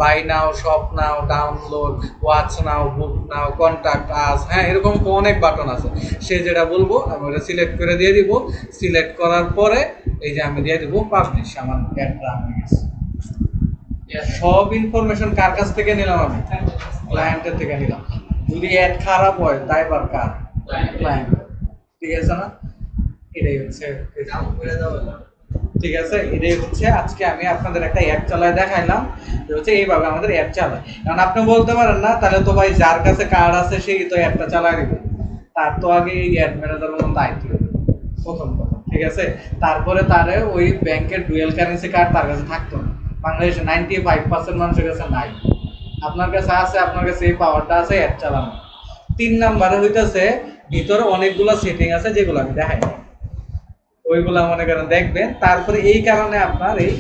buy now, shop now, download, watch now, book now, contact us, হ্যাঁ এরকম অনেক বাটন আছে। সে যেটা বলবো আমি ওটা সিলেক্ট করে দিয়ে দিব। সিলেক্ট করার পরে এই যে আমি দিয়ে দিব পাবলিশ, আমার অ্যাড রান হয়ে গেছে। সব ইনফরমেশন কার কাছ থেকে নিলাম, আমি ক্লায়েন্টের থেকে নিলাম। যদি অ্যাড খারাপ হয় দায়ভার কার, ক্লায়েন্ট, ঠিক আছে না। এটাই হচ্ছে, ঠিক আছে, এটাই হচ্ছে আজকে আমি আপনাদের একটা অ্যাড চালায় দেখাইলাম যে হচ্ছে এইভাবে আমাদের অ্যাড চালায়। কারণ আপনি বলতে পারেন না তাহলে তো ভাই যার কাছে কার্ড আছে সেই তো অ্যাডটা চালায় দিবে, তার তো আগে এই অ্যাড ম্যানেজার মতন দায়িত্ব প্রথম কথা, ঠিক আছে। তারপরে তারে ওই ব্যাংকের ডুয়েল কারেন্সি কার্ড তার কাছে থাকতো না, বাংলাদেশে 95% মানুষের কাছে নাই। আপনার কাছে আছে, আপনার কাছে এই পাওয়ারটা আছে অ্যাড চালানো। 3 নাম্বারে হইতেছে ভিতরে অনেকগুলো সেটিং আছে যেগুলো আমি দেখাই, ওইগুলা মনে করেন দেখবেন। তারপরে এই কারণে আপনার এই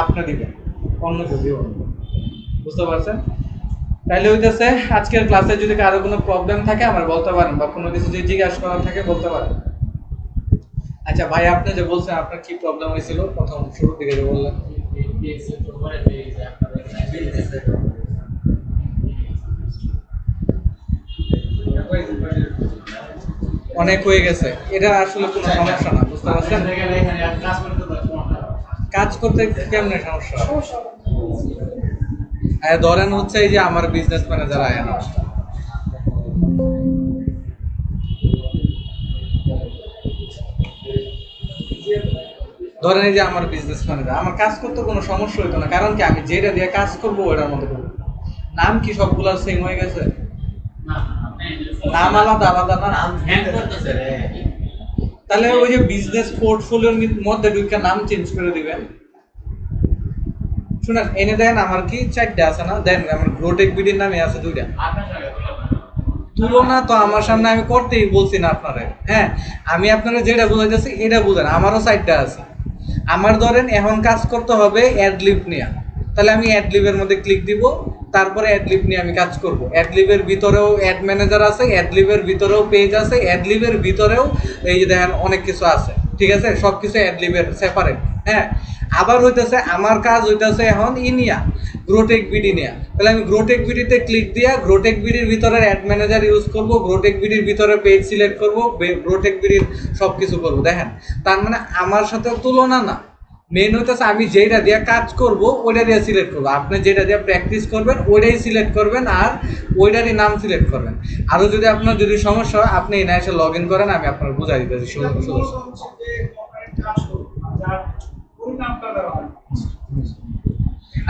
আপনি দিবেন, অন্য কেউ দিব, বুঝতে পারছেন। তাইলে হইতেছে আজকের ক্লাসে যদি কারো কোনো প্রবলেম থাকে আমার বলতে পারেন, বা কোনো কিছু যদি জিজ্ঞাসা করার থাকে বলতে পারেন। আচ্ছা ভাই আপনি যে বলছেন আপনার কি প্রবলেম হয়েছিল প্রথম শুরু থেকে যে বললেন, অনেক হয়ে গেছে, এটা আসলে কোনো সমস্যা না, বুঝতে পারছেন। কাজ করতে কেমনে সমস্যা, ধরেন হচ্ছে এই যে আমার বিজনেস ম্যানেজার আয় না, ধরেন এই যে আমার বিজনেস ম্যানেজার, আমার কাজ করতে কোনো সমস্যা হইতো না, কারণ কি আমি যেটা দিয়ে কাজ করবো ওটার মধ্যে করবো। নাম কি সবগুলো সেম হয়ে গেছে, নাম আলাদা আলাদা না, তাহলে ওই যে বিজনেস পোর্টফোলিওর মধ্যে ঢুকে নাম চেঞ্জ করে দিবেন। শুনেন এনে দেন আমার কি 4টা আছে না, দেন আমার গ্রোটেক বিডির নামে আছে 2টা। তুলনা তো আমার সামনে আমি করতেই বলছি না আপনারে, হ্যাঁ আমি আপনারা যেটা বুঝাইতেছি এটা বুঝেন, আমারও 4টা আছে। আমার ধরেন এখন কাজ করতে হবে অ্যাডলিব নিয়ে, তাহলে আমি অ্যাডলিবের মধ্যে ক্লিক দিব, তারপরে অ্যাডলিব নিয়ে আমি কাজ করব। অ্যাডলিবের ভিতরেও অ্যাড ম্যানেজার আছে, অ্যাডলিবের ভিতরেও পেজ আছে, অ্যাডলিবের ভিতরেও এই যে দেখেন অনেক কিছু আছে, ঠিক আছে, সব কিছু অ্যাডলিবের সেপারেট। হ্যাঁ আবার হইতেছে আমার কাজ হইতেছে এখন ইনিয়া গ্রোটেক বিডি নিয়ে, তাহলে আমি গ্রোটেক বিডিতে ক্লিক দিয়া গ্রোটেক বিডির ভিতরে অ্যাড ম্যানেজার ইউজ করব, গ্রোটেক বিডির ভিতরে পেজ সিলেক্ট করব, গ্রোটেক বিডির সব কিছু করবো। দেখেন তার মানে আমার সাথে তুলনা না, মেন হইতেছে আমি যেটা দিয়ে কাজ করব ওইটা দিয়ে সিলেক্ট করবো, আপনি যেটা দিয়ে প্র্যাকটিস করবেন ওইটাই সিলেক্ট করবেন আর ওইটারই নাম সিলেক্ট করবেন। আরও যদি আপনার যদি সমস্যা হয় আপনি এনে এসে লগ ইন করেন, আমি আপনার বুঝাই দিতেছি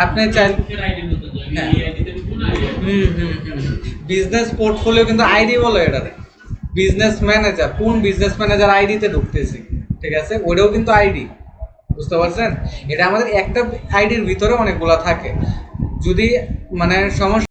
আপনি চাই। বিজনেস পোর্টফোলিও কিন্তু আইডি বলো এটাতে, বিজনেস ম্যানেজার, কোন বিজনেস ম্যানেজার আইডিতে ঢুকতেছি, ঠিক আছে, ওইটাও কিন্তু আইডি, বুঝতে পারছেন। এটা আমাদের একটা আইডির ভিতরে অনেকগুলো থাকে, যদি মানে সমস্যা